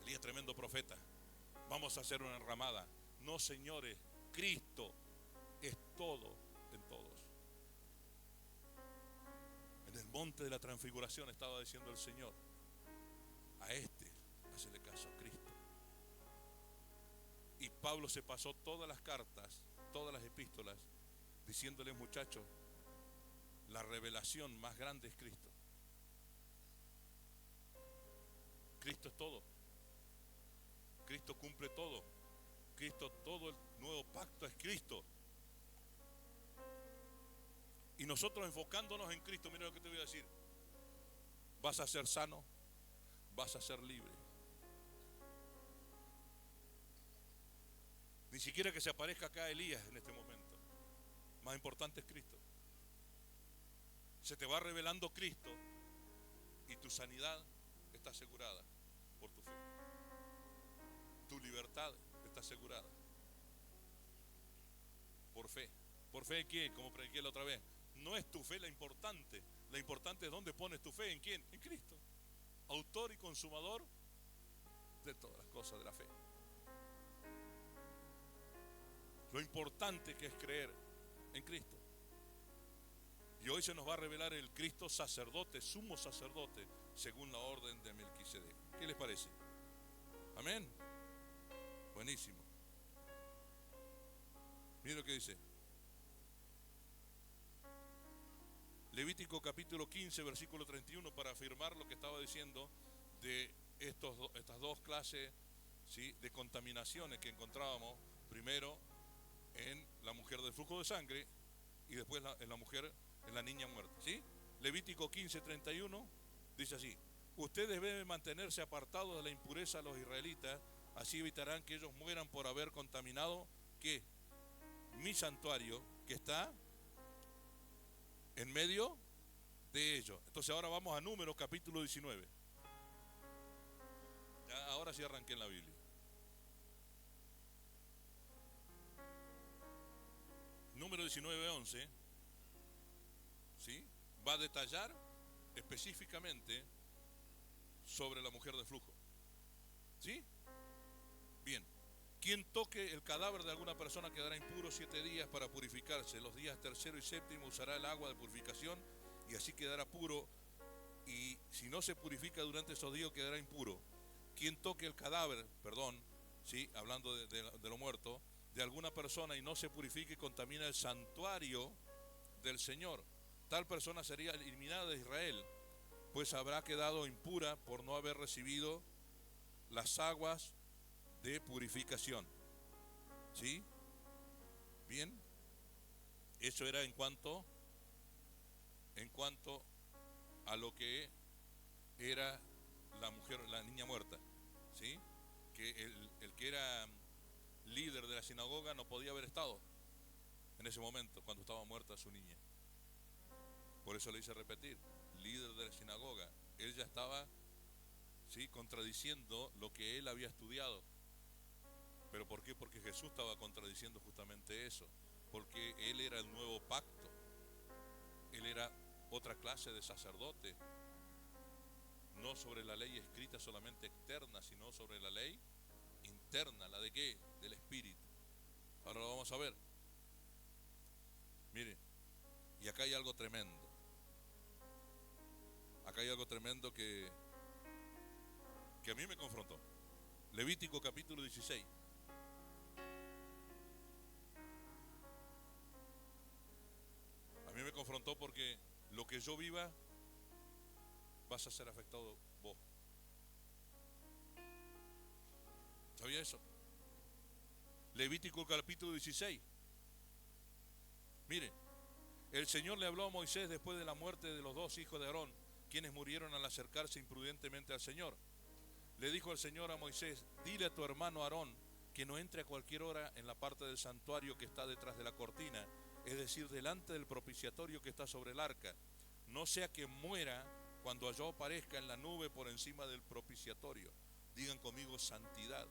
Elías, tremendo profeta. Vamos a hacer una enramada. No, señores, Cristo es todo en todos. En el monte de la transfiguración estaba diciendo el Señor, a este, hacele caso a Cristo. Y Pablo se pasó todas las cartas, todas las epístolas, diciéndoles, muchachos, la revelación más grande es Cristo. Cristo es todo. Cristo cumple todo. Cristo, todo el nuevo pacto es Cristo. Y nosotros enfocándonos en Cristo, mira lo que te voy a decir. Vas a ser sano, vas a ser libre. Ni siquiera que se aparezca acá Elías en este momento. Más importante es Cristo. Se te va revelando Cristo y tu sanidad está asegurada por tu fe. Tu libertad está asegurada por fe. ¿Por fe en quién? Como prediqué la otra vez. No es tu fe la importante. La importante es dónde pones tu fe. ¿En quién? En Cristo. Autor y consumador de todas las cosas de la fe. Lo importante que es creer en Cristo. Y hoy se nos va a revelar el Cristo sacerdote, sumo sacerdote, según la orden de Melquisedec. ¿Qué les parece? Amén. Buenísimo. Miren lo que dice. Levítico capítulo 15, versículo 31, para afirmar lo que estaba diciendo de estas dos clases, ¿sí?, de contaminaciones que encontrábamos primero en la mujer del flujo de sangre y después en la mujer, en la niña muerta, ¿sí? Levítico 15, 31 dice así: ustedes deben mantenerse apartados de la impureza de los israelitas, así evitarán que ellos mueran por haber contaminado, ¿qué? Mi santuario, que está en medio de ellos. Entonces ahora vamos a Números capítulo 19. Ya, ahora sí arranqué en la Biblia. Número 19, 11, ¿sí?, va a detallar específicamente sobre la mujer de flujo. ¿Sí? Bien. Quien toque el cadáver de alguna persona quedará impuro 7 días para purificarse. Los días tercero y séptimo usará el agua de purificación y así quedará puro. Y si no se purifica durante esos días quedará impuro. Quien toque el cadáver, ¿sí?, hablando de lo muerto, de alguna persona y no se purifique, contamina el santuario del Señor. Tal persona sería eliminada de Israel, pues habrá quedado impura por no haber recibido las aguas de purificación. ¿Sí? Bien, eso era en cuanto a lo que era la mujer, la niña muerta, ¿sí? Que el que era líder de la sinagoga no podía haber estado en ese momento cuando estaba muerta su niña. Por eso le hice repetir, líder de la sinagoga. Él ya estaba, ¿sí?, contradiciendo lo que él había estudiado. ¿Pero por qué? Porque Jesús estaba contradiciendo justamente eso. Porque él era el nuevo pacto. Él era otra clase de sacerdote. No sobre la ley escrita solamente externa, sino sobre la ley interna. ¿La de qué? Del Espíritu. Ahora lo vamos a ver. Miren, y acá hay algo tremendo. Acá hay algo tremendo que a mí me confrontó. Levítico capítulo 16. A mí me confrontó porque lo que yo viva vas a ser afectado vos. ¿Sabía eso? Levítico capítulo 16. Mire, el Señor le habló a Moisés después de la muerte de los dos hijos de Aarón, quienes murieron al acercarse imprudentemente al Señor. Le dijo el Señor a Moisés: dile a tu hermano Aarón que no entre a cualquier hora en la parte del santuario que está detrás de la cortina, es decir, delante del propiciatorio que está sobre el arca, no sea que muera cuando yo aparezca en la nube por encima del propiciatorio. Digan conmigo: santidad.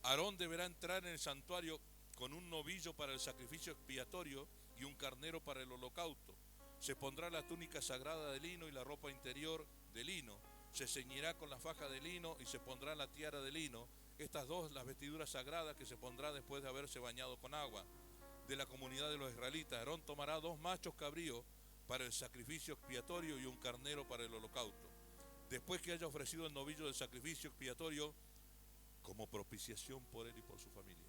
Aarón deberá entrar en el santuario con un novillo para el sacrificio expiatorio y un carnero para el holocausto. Se pondrá la túnica sagrada de lino y la ropa interior de lino. Se ceñirá con la faja de lino y se pondrá la tiara de lino. Estas dos, las vestiduras sagradas que se pondrá después de haberse bañado con agua. De la comunidad de los israelitas, Aarón tomará 2 machos cabríos para el sacrificio expiatorio y un carnero para el holocausto. Después que haya ofrecido el novillo del sacrificio expiatorio como propiciación por él y por su familia.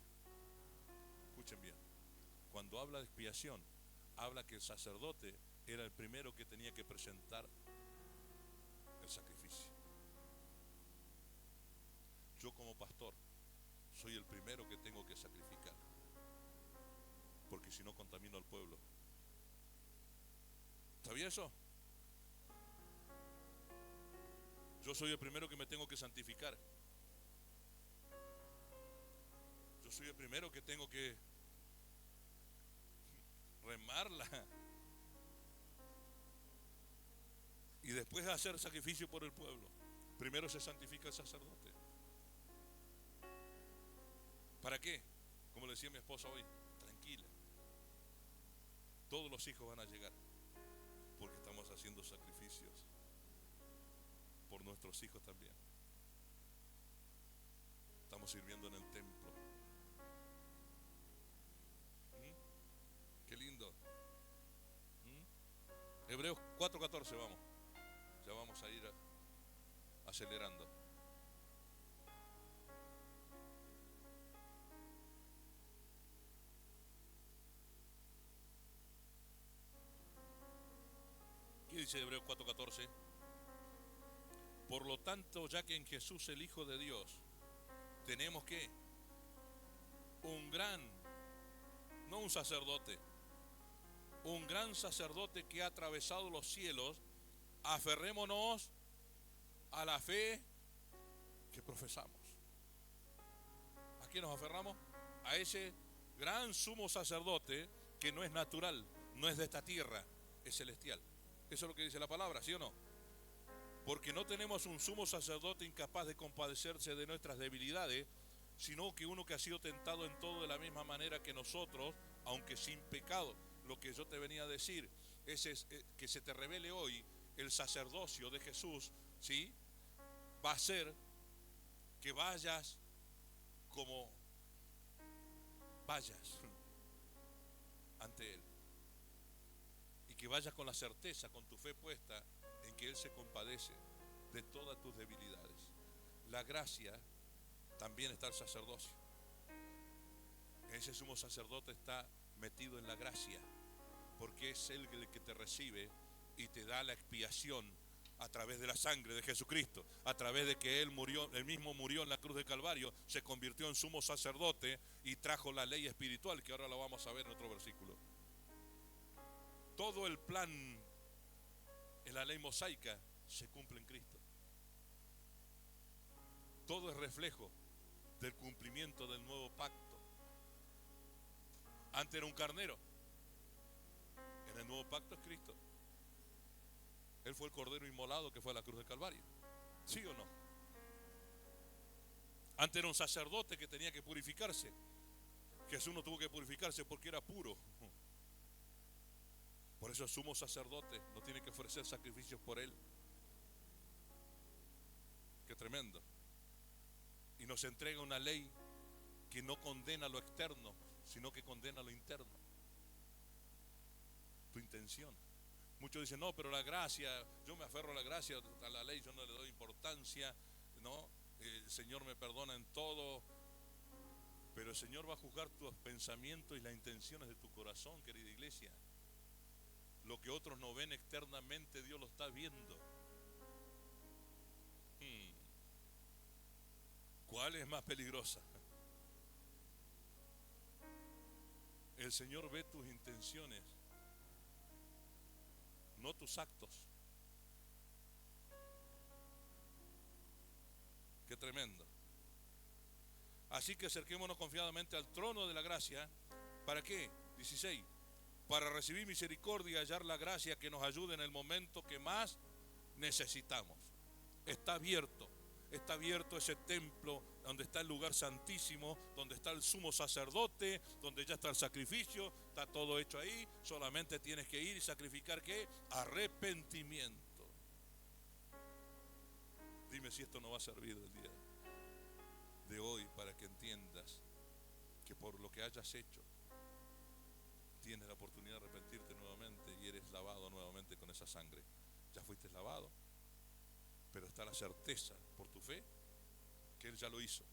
Escuchen bien, cuando habla de expiación, habla que el sacerdote era el primero que tenía que presentar el sacrificio. Yo como pastor soy el primero que tengo que sacrificar, porque si no contamino al pueblo. ¿Sabía eso? Yo soy el primero que me tengo que santificar. Yo soy el primero que tengo que remarla. Y después de hacer sacrificio por el pueblo, primero se santifica el sacerdote. ¿Para qué? Como le decía mi esposa hoy, tranquila. Todos los hijos van a llegar, porque estamos haciendo sacrificios por nuestros hijos también. Estamos sirviendo en el templo. Qué lindo. Hebreos 4:14, vamos. Ya vamos a ir acelerando. ¿Qué dice Hebreos 4:14? Por lo tanto, ya que en Jesús, el Hijo de Dios, tenemos que un gran, no un sacerdote, un gran sacerdote que ha atravesado los cielos, aferrémonos a la fe que profesamos. ¿A quién nos aferramos? A ese gran sumo sacerdote que no es natural, no es de esta tierra, es celestial. Eso es lo que dice la palabra, ¿sí o no? Porque no tenemos un sumo sacerdote incapaz de compadecerse de nuestras debilidades, sino que uno que ha sido tentado en todo de la misma manera que nosotros, aunque sin pecado. Lo que yo te venía a decir es que se te revele hoy el sacerdocio de Jesús, ¿sí? Va a ser que vayas como vayas ante Él. Y que vayas con la certeza, con tu fe puesta en que Él se compadece de todas tus debilidades. La gracia también está el sacerdocio. Ese sumo sacerdote está metido en la gracia, porque es Él el que te recibe y te da la expiación A través de la sangre de Jesucristo, a través de que Él murió, Él mismo murió en la cruz de Calvario, se convirtió en sumo sacerdote y trajo la ley espiritual, que ahora la vamos a ver en otro versículo. Todo el plan en la ley mosaica se cumple en Cristo. Todo es reflejo del cumplimiento del nuevo pacto. Antes era un carnero, en el nuevo pacto es Cristo. Él fue el cordero inmolado que fue a la cruz del Calvario. ¿Sí o no? Antes era un sacerdote que tenía que purificarse. Jesús no tuvo que purificarse porque era puro. Por eso el sumo sacerdote no tiene que ofrecer sacrificios por él. Qué tremendo. Y nos entrega una ley que no condena lo externo, sino que condena lo interno. Tu intención. Muchos dicen, no, pero la gracia, yo me aferro a la gracia, a la ley yo no le doy importancia, no, el Señor me perdona en todo, pero el Señor va a juzgar tus pensamientos y las intenciones de tu corazón, querida iglesia. Lo que otros no ven externamente, Dios lo está viendo. ¿Cuál es más peligrosa? El Señor ve tus intenciones, no tus actos. Qué tremendo. Así que acerquémonos confiadamente al trono de la gracia. ¿Para qué? 16. Para recibir misericordia y hallar la gracia que nos ayude en el momento que más necesitamos. Está abierto ese templo donde está el lugar santísimo, donde está el sumo sacerdote, donde ya está el sacrificio, está todo hecho ahí. Solamente tienes que ir y sacrificar ¿qué? Arrepentimiento. Dime si esto no va a servir el día de hoy para que entiendas que por lo que hayas hecho tienes la oportunidad de arrepentirte nuevamente y eres lavado nuevamente con esa sangre. Ya fuiste lavado, pero está la certeza por tu fe que Él ya lo hizo.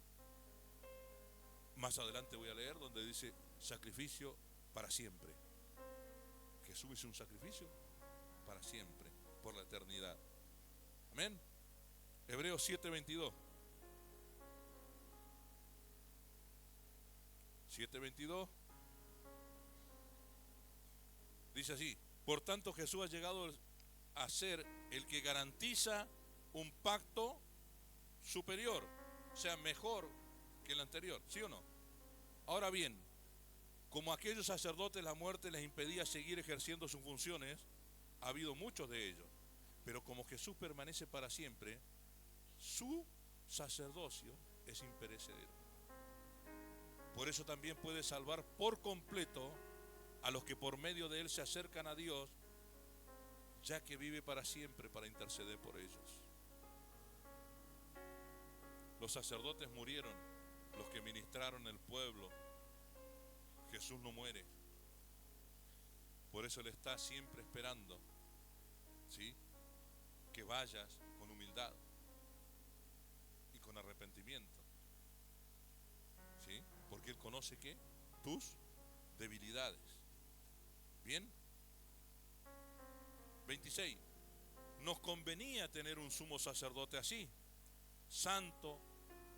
Más adelante voy a leer donde dice sacrificio para siempre. Jesús hizo un sacrificio para siempre, por la eternidad. Amén. Hebreos 7:22. 7:22 dice así: por tanto Jesús ha llegado a ser el que garantiza un pacto superior, o sea, mejor que el anterior, ¿sí o no? Ahora bien, como a aquellos sacerdotes la muerte les impedía seguir ejerciendo sus funciones, ha habido muchos de ellos, pero como Jesús permanece para siempre, su sacerdocio es imperecedero. Por eso también puede salvar por completo a los que por medio de Él se acercan a Dios, ya que vive para siempre para interceder por ellos. Los sacerdotes murieron, los que ministraron el pueblo. Jesús no muere. Por eso Él está siempre esperando, ¿sí?, que vayas con humildad y con arrepentimiento, ¿sí? Porque Él conoce ¿qué? Tus debilidades. Bien. 26. Nos convenía tener un sumo sacerdote así, santo,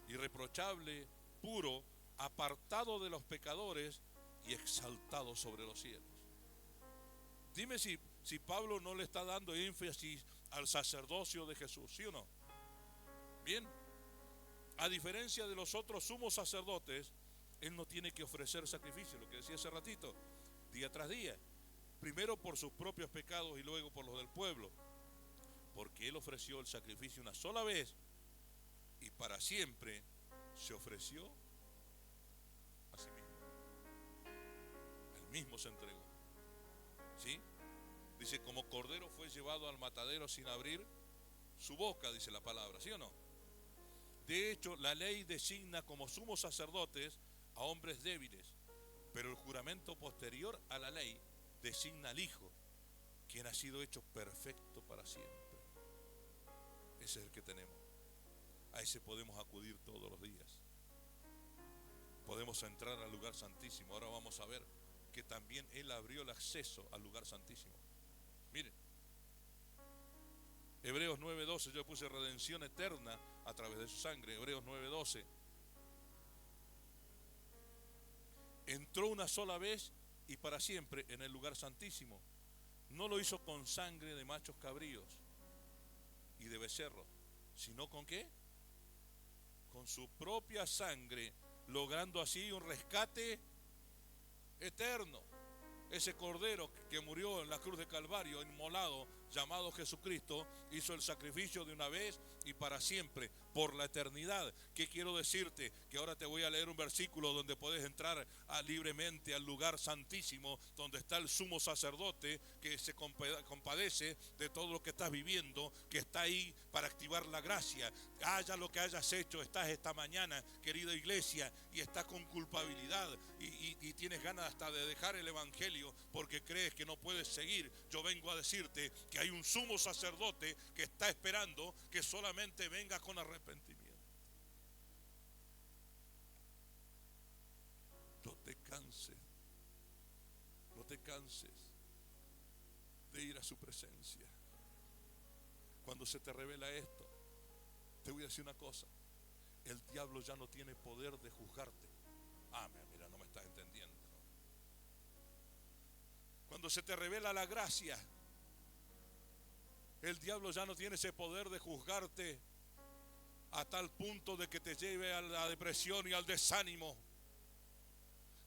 irreprochable, puro, apartado de los pecadores y exaltado sobre los cielos. Dime si Pablo no le está dando énfasis al sacerdocio de Jesús, ¿sí o no? Bien. A diferencia de los otros sumos sacerdotes, Él no tiene que ofrecer sacrificio, lo que decía hace ratito, día tras día. Primero por sus propios pecados y luego por los del pueblo. Porque Él ofreció el sacrificio una sola vez y para siempre se ofreció a sí mismo. Él mismo se entregó. ¿Sí? Dice, como cordero fue llevado al matadero sin abrir su boca, dice la palabra, ¿sí o no? De hecho, la ley designa como sumos sacerdotes a hombres débiles, pero el juramento posterior a la ley designa al Hijo, quien ha sido hecho perfecto para siempre. Ese es el que tenemos. A ese podemos acudir todos los días. Podemos entrar al lugar santísimo. Ahora vamos a ver que también Él abrió el acceso al lugar santísimo. Miren, Hebreos 9:12, yo puse redención eterna a través de su sangre. Hebreos 9:12. Entró una sola vez y para siempre en el lugar santísimo. No lo hizo con sangre de machos cabríos y de becerros, sino ¿con qué? Con su propia sangre, logrando así un rescate eterno. Ese cordero que murió en la cruz de Calvario, inmolado, llamado Jesucristo, hizo el sacrificio de una vez y para siempre, por la eternidad. ¿Qué quiero decirte? Que ahora te voy a leer un versículo donde puedes entrar libremente al lugar santísimo, donde está el sumo sacerdote que se compadece de todo lo que estás viviendo, que está ahí para activar la gracia. Haya lo que hayas hecho, estás esta mañana, querida iglesia, y estás con culpabilidad y tienes ganas hasta de dejar el evangelio porque crees que no puedes seguir. Yo vengo a decirte que hay un sumo sacerdote que está esperando que solamente vengas con arrepentimiento. No te canses, no te canses de ir a su presencia. Cuando se te revela esto, te voy a decir una cosa: el diablo ya no tiene poder de juzgarte. Mira, no me estás entendiendo. Cuando se te revela la gracia, el diablo ya no tiene ese poder de juzgarte a tal punto de que te lleve a la depresión y al desánimo.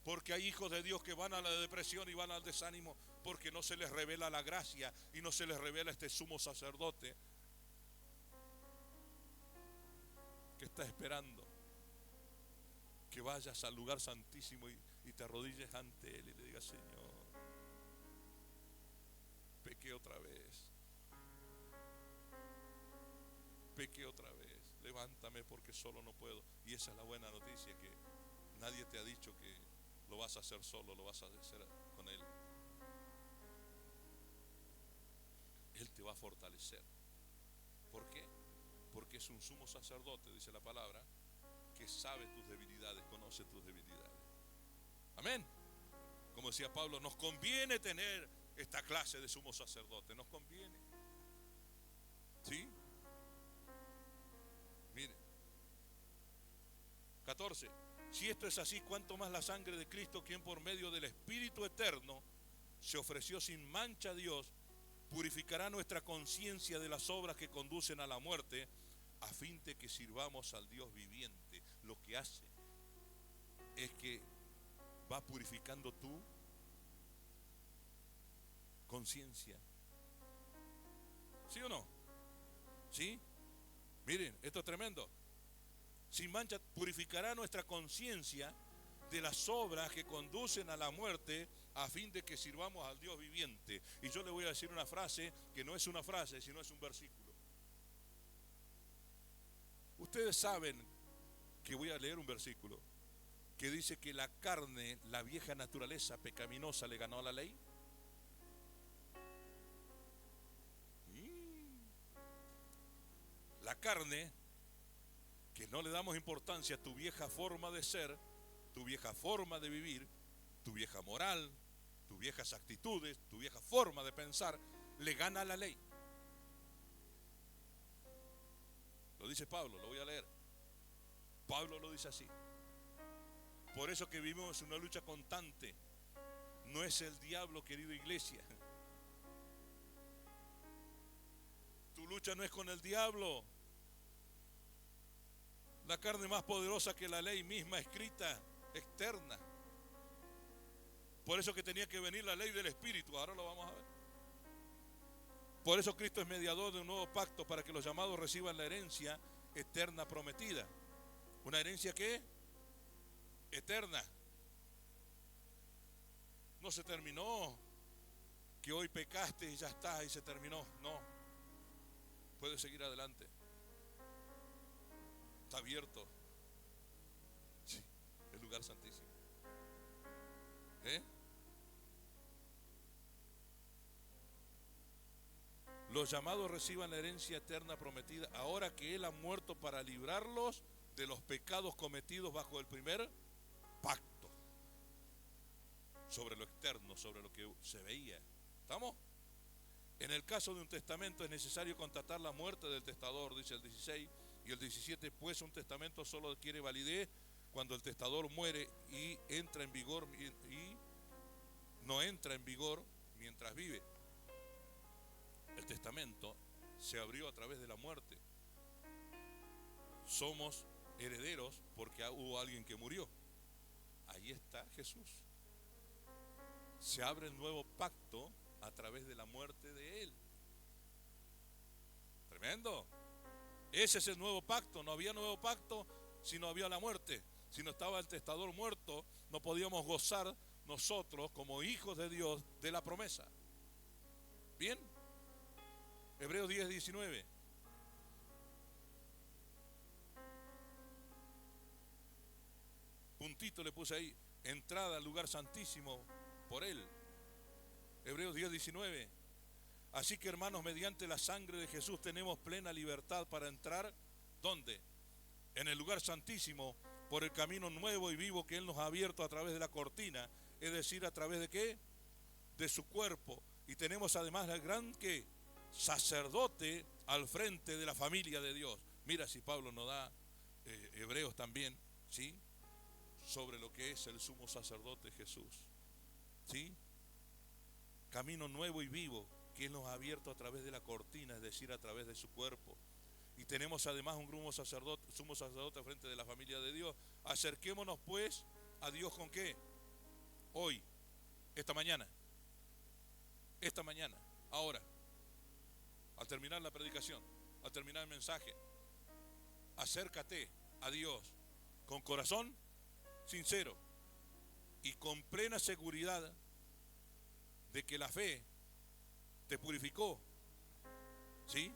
Porque hay hijos de Dios que van a la depresión y van al desánimo porque no se les revela la gracia y no se les revela este sumo sacerdote que está esperando que vayas al lugar santísimo y te arrodilles ante Él y le digas: Señor, pequé otra vez, levántame porque solo no puedo. Y esa es la buena noticia, que nadie te ha dicho que lo vas a hacer solo, lo vas a hacer con Él. Él te va a fortalecer. ¿Por qué? Porque es un sumo sacerdote, dice la palabra, que sabe tus debilidades, conoce tus debilidades. Amén. Como decía Pablo, nos conviene tener esta clase de sumo sacerdote, nos conviene. ¿Sí? Mire, 14. Si esto es así, ¿cuánto más la sangre de Cristo, quien por medio del Espíritu eterno se ofreció sin mancha a Dios, purificará nuestra conciencia de las obras que conducen a la muerte, a fin de que sirvamos al Dios viviente? Lo que hace es que va purificando tu conciencia. ¿Sí o no? ¿Sí? Miren, esto es tremendo. Sin mancha purificará nuestra conciencia de las obras que conducen a la muerte, a fin de que sirvamos al Dios viviente. Y yo le voy a decir una frase que no es una frase, sino es un versículo. Ustedes saben que voy a leer un versículo que dice que la carne, la vieja naturaleza pecaminosa, le ganó a la ley. La carne, que no le damos importancia a tu vieja forma de ser, tu vieja forma de vivir, tu vieja moral, tus viejas actitudes, tu vieja forma de pensar, le gana a la ley. Lo dice Pablo, lo voy a leer. Pablo lo dice así. Por eso que vivimos una lucha constante. No es el diablo, querida iglesia. Tu lucha no es con el diablo. La carne más poderosa que la ley misma escrita, externa. Por eso que tenía que venir la ley del Espíritu. Ahora lo vamos a ver. Por eso Cristo es mediador de un nuevo pacto, para que los llamados reciban la herencia eterna prometida. ¿Una herencia qué? Eterna. No se terminó que hoy pecaste y ya está, y se terminó. No. Puedes seguir adelante. Está abierto. Sí, el lugar santísimo. Los llamados reciban la herencia eterna prometida, ahora que Él ha muerto para librarlos de los pecados cometidos bajo el primer pacto. Sobre lo externo, sobre lo que se veía. ¿Estamos? En el caso de un testamento es necesario constatar la muerte del testador, dice el 16, y el 17, pues un testamento solo adquiere validez cuando el testador muere y entra en vigor y no entra en vigor mientras vive. El testamento se abrió a través de la muerte. Somos herederos porque hubo alguien que murió. Ahí está Jesús. Se abre el nuevo pacto a través de la muerte de Él. Tremendo. Ese es el nuevo pacto. No había nuevo pacto si no había la muerte. Si no estaba el testador muerto, no podíamos gozar nosotros como hijos de Dios de la promesa. Bien. Hebreos 10, 19. Puntito le puse ahí. Entrada al lugar santísimo por Él. Hebreos 10, 19. Así que, hermanos, mediante la sangre de Jesús tenemos plena libertad para entrar, ¿dónde? En el lugar santísimo, por el camino nuevo y vivo que Él nos ha abierto a través de la cortina, es decir, a través de ¿qué? De su cuerpo. Y tenemos además el gran ¿qué? Sacerdote al frente de la familia de Dios. Mira si Pablo nos da Hebreos también, ¿sí? Sobre lo que es el sumo sacerdote Jesús, ¿sí? Camino nuevo y vivo que Él nos ha abierto a través de la cortina, es decir, a través de su cuerpo. Y tenemos además un sumo sacerdote frente de la familia de Dios. Acerquémonos pues a Dios ¿con qué? Hoy, esta mañana, ahora, al terminar la predicación, al terminar el mensaje. Acércate a Dios con corazón sincero y con plena seguridad de que la fe te purificó, ¿sí?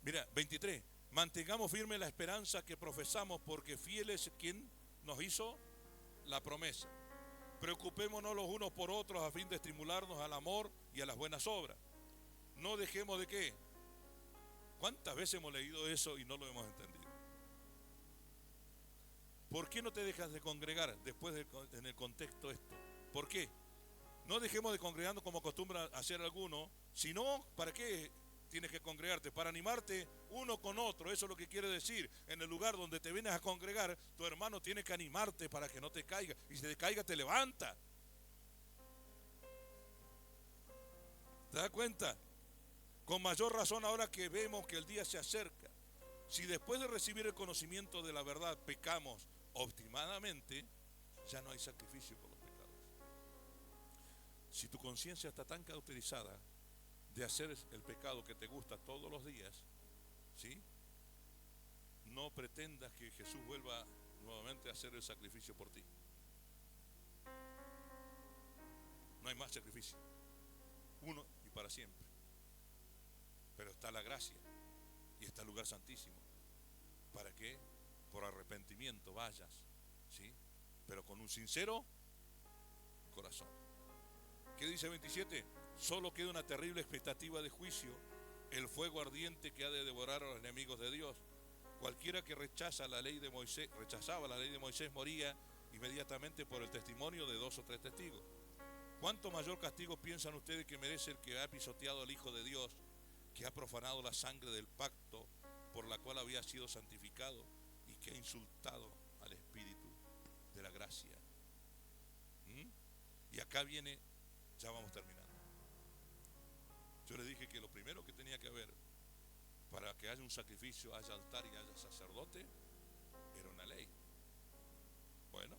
Mira, 23. Mantengamos firme la esperanza que profesamos, porque fiel es quien nos hizo la promesa. Preocupémonos los unos por otros a fin de estimularnos al amor y a las buenas obras. No dejemos de ¿qué? ¿Cuántas veces hemos leído eso y no lo hemos entendido? ¿Por qué no te dejas de congregar después en el contexto esto? ¿Por qué? No dejemos de congregarnos como acostumbra hacer algunos, sino, ¿para qué tienes que congregarte? Para animarte uno con otro. Eso es lo que quiere decir. En el lugar donde te vienes a congregar, tu hermano tiene que animarte para que no te caiga. Y si te caiga, te levanta. ¿Te das cuenta? Con mayor razón ahora que vemos que el día se acerca. Si después de recibir el conocimiento de la verdad pecamos obstinadamente, ya no hay sacrificio por los pecados. Si tu conciencia está tan cauterizada de hacer el pecado que te gusta todos los días, ¿sí? No pretendas que Jesús vuelva nuevamente a hacer el sacrificio por ti. No hay más sacrificio. Uno y para siempre. Pero está la gracia y está el lugar santísimo. ¿Para que por arrepentimiento vayas, ¿sí? Pero con un sincero corazón. ¿Qué dice 27? Solo queda una terrible expectativa de juicio, el fuego ardiente que ha de devorar a los enemigos de Dios. Cualquiera que rechazaba la ley de Moisés moría inmediatamente por el testimonio de 2 o 3 testigos. ¿Cuánto mayor castigo piensan ustedes que merece el que ha pisoteado al Hijo de Dios, que ha profanado la sangre del pacto por la cual había sido santificado y que ha insultado al Espíritu de la gracia? Y acá viene, ya vamos terminando. Yo le dije que lo primero que tenía que haber para que haya un sacrificio, haya altar y haya sacerdote, era una ley. Bueno,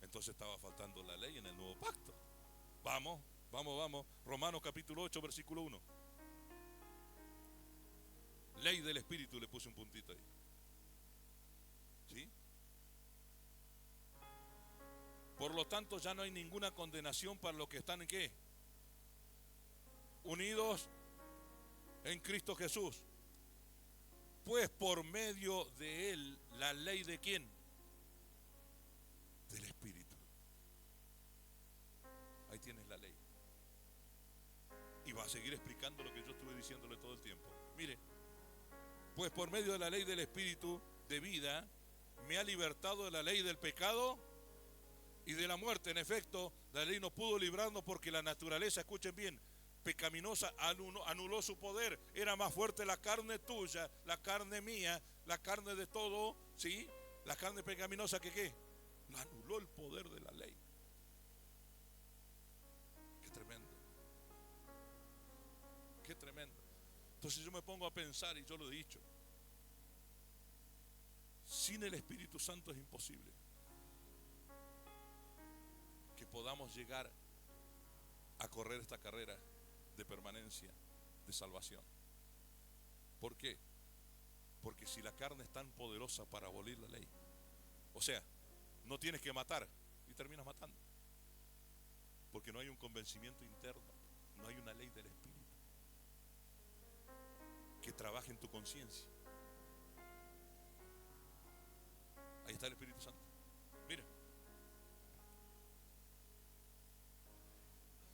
entonces estaba faltando la ley en el nuevo pacto. Vamos. Romanos capítulo 8, versículo 1. Ley del Espíritu, le puse un puntito ahí. ¿Sí? Por lo tanto, ya no hay ninguna condenación para los que están ¿en qué? Unidos en Cristo Jesús. Pues por medio de Él, la ley ¿de quién? Del Espíritu. Ahí tienes la ley. Y va a seguir explicando lo que yo estuve diciéndole todo el tiempo. Mire, pues por medio de la ley del Espíritu de vida, me ha libertado de la ley del pecado y de la muerte. En efecto, la ley no pudo librarnos porque la naturaleza, escuchen bien, pecaminosa anuló su poder. Era más fuerte la carne tuya, la carne mía, la carne de todo, ¿sí? La carne pecaminosa que ¿qué? Lo anuló el poder de la ley. Qué tremendo. Qué tremendo. Entonces yo me pongo a pensar, y yo lo he dicho, sin el Espíritu Santo es imposible que podamos llegar a correr esta carrera de permanencia, de salvación. ¿Por qué? Porque si la carne es tan poderosa para abolir la ley, o sea, no tienes que matar y terminas matando, porque no hay un convencimiento interno, no hay una ley del Espíritu que trabaje en tu conciencia. Ahí está el Espíritu Santo. Mira.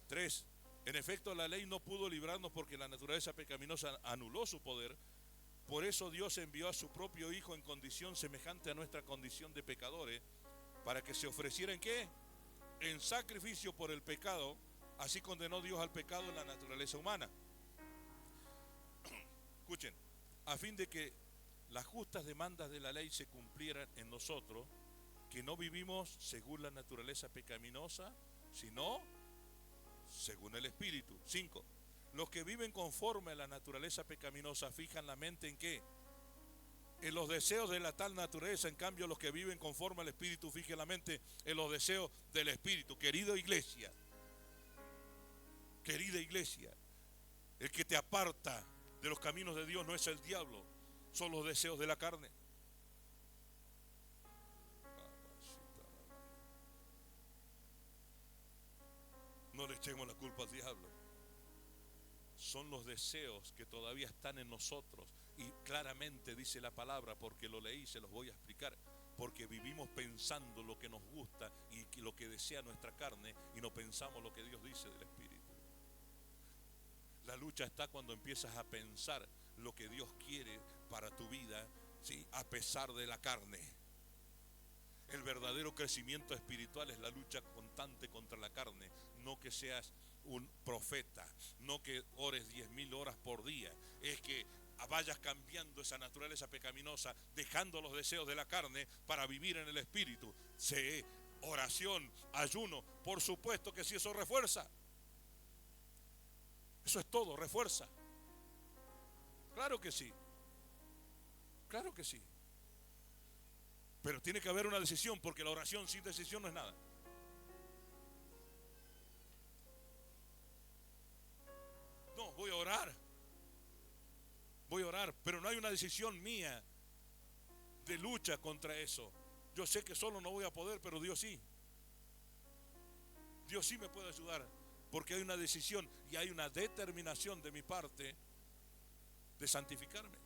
3. En efecto, la ley no pudo librarnos porque la naturaleza pecaminosa anuló su poder. Por eso Dios envió a su propio Hijo en condición semejante a nuestra condición de pecadores, para que se ofreciera ¿en qué? En sacrificio por el pecado. Así condenó Dios al pecado en la naturaleza humana. Escuchen, a fin de que las justas demandas de la ley se cumplieran en nosotros, que no vivimos según la naturaleza pecaminosa, sino según el Espíritu. 5. Los que viven conforme a la naturaleza pecaminosa fijan la mente ¿en qué? En los deseos de la tal naturaleza. En cambio, los que viven conforme al Espíritu fijan la mente en los deseos del Espíritu. Querida iglesia, el que te aparta de los caminos de Dios no es el diablo, son los deseos de la carne. No le echemos la culpa al diablo. Son los deseos que todavía están en nosotros. Y claramente dice la palabra, porque lo leí, se los voy a explicar. Porque vivimos pensando lo que nos gusta y lo que desea nuestra carne, y no pensamos lo que Dios dice del Espíritu. La lucha está cuando empiezas a pensar lo que Dios quiere para tu vida, ¿sí? A pesar de la carne. El verdadero crecimiento espiritual es la lucha constante contra la carne. No que seas un profeta, no que ores 10.000 horas por día. Es que vayas cambiando esa naturaleza pecaminosa, dejando los deseos de la carne para vivir en el Espíritu. Oración, ayuno, por supuesto que sí, eso refuerza. Eso es todo, refuerza. Claro que sí. Claro que sí. Pero tiene que haber una decisión, porque la oración sin decisión no es nada. No, voy a orar, pero no hay una decisión mía de lucha contra eso. Yo sé que solo no voy a poder, pero Dios sí. Dios sí me puede ayudar, porque hay una decisión y hay una determinación de mi parte de santificarme.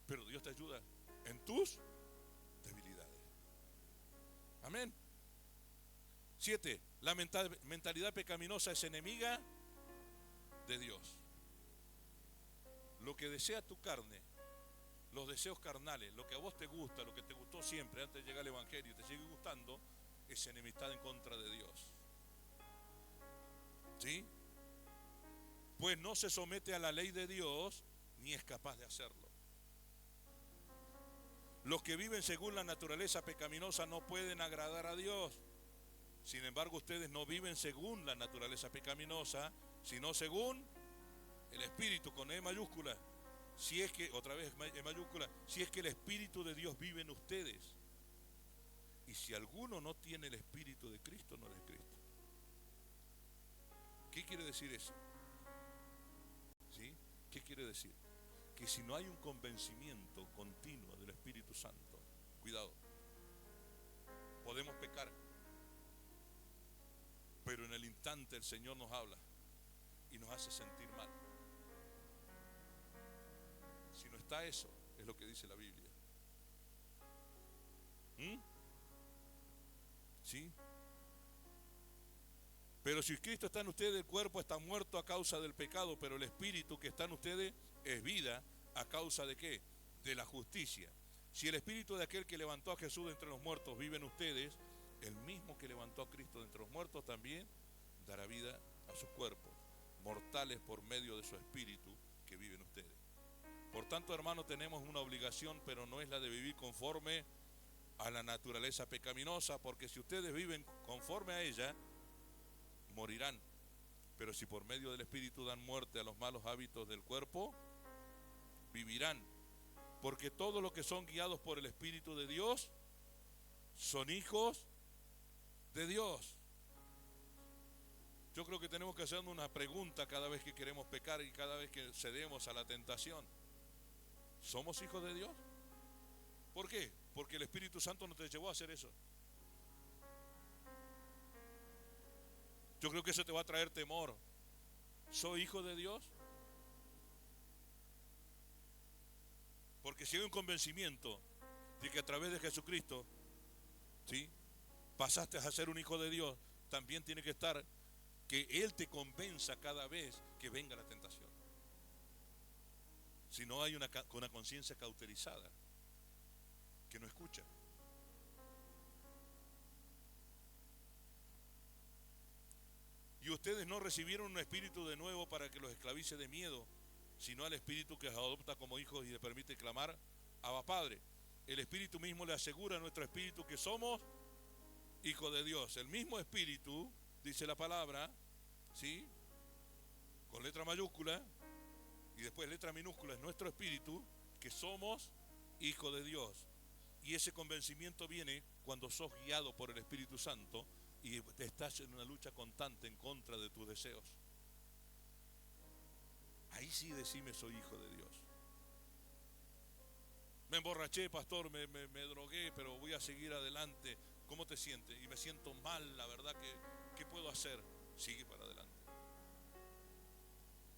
Pero Dios te ayuda en tus debilidades. Amén. 7. La mentalidad pecaminosa es enemiga de Dios. Lo que desea tu carne, los deseos carnales, lo que a vos te gusta, lo que te gustó siempre antes de llegar al Evangelio y te sigue gustando, es enemistad en contra de Dios. ¿Sí? Pues no se somete a la ley de Dios ni es capaz de hacerlo. Los que viven según la naturaleza pecaminosa no pueden agradar a Dios. Sin embargo, ustedes no viven según la naturaleza pecaminosa, sino según el Espíritu, con E mayúscula. Si es que, otra vez E mayúscula, si es que el Espíritu de Dios vive en ustedes. Y si alguno no tiene el Espíritu de Cristo, no es Cristo. ¿Qué quiere decir eso? ¿Sí? ¿Qué quiere decir? Que si no hay un convencimiento continuo del Espíritu Santo, cuidado, podemos pecar, pero en el instante el Señor nos habla y nos hace sentir mal. Si no está eso, es lo que dice la Biblia. ¿Sí? Pero si Cristo está en ustedes, el cuerpo está muerto a causa del pecado, pero el Espíritu que está en ustedes es vida a causa de ¿qué? De la justicia. Si el Espíritu de aquel que levantó a Jesús de entre los muertos vive en ustedes, el mismo que levantó a Cristo de entre los muertos también dará vida a sus cuerpos, mortales por medio de su espíritu que vive en ustedes. Por tanto, hermanos, tenemos una obligación, pero no es la de vivir conforme a la naturaleza pecaminosa, porque si ustedes viven conforme a ella, morirán. Pero si por medio del espíritu dan muerte a los malos hábitos del cuerpo, vivirán. Porque todos los que son guiados por el Espíritu de Dios son hijos de Dios. Yo creo que tenemos que hacernos una pregunta cada vez que queremos pecar y cada vez que cedemos a la tentación. ¿Somos hijos de Dios? ¿Por qué? Porque el Espíritu Santo no te llevó a hacer eso. Yo creo que eso te va a traer temor. ¿Soy hijo de Dios? Porque si hay un convencimiento de que a través de Jesucristo, ¿sí?, pasaste a ser un hijo de Dios, también tiene que estar que Él te convenza cada vez que venga la tentación. Si no hay una conciencia cauterizada, que no escucha. Y ustedes no recibieron un espíritu de nuevo para que los esclavice de miedo, sino al espíritu que los adopta como hijos y le permite clamar: Abba, Padre. El espíritu mismo le asegura a nuestro espíritu que somos hijos de Dios. El mismo espíritu, dice la palabra, ¿sí?, con letra mayúscula y después letra minúscula, es nuestro espíritu, que somos hijos de Dios. Y ese convencimiento viene cuando sos guiado por el Espíritu Santo y estás en una lucha constante en contra de tus deseos. Ahí sí decime: soy hijo de Dios. Me emborraché, pastor, me drogué, pero voy a seguir adelante. ¿Cómo te sientes? Y me siento mal, la verdad, ¿qué puedo hacer? Sigue para adelante.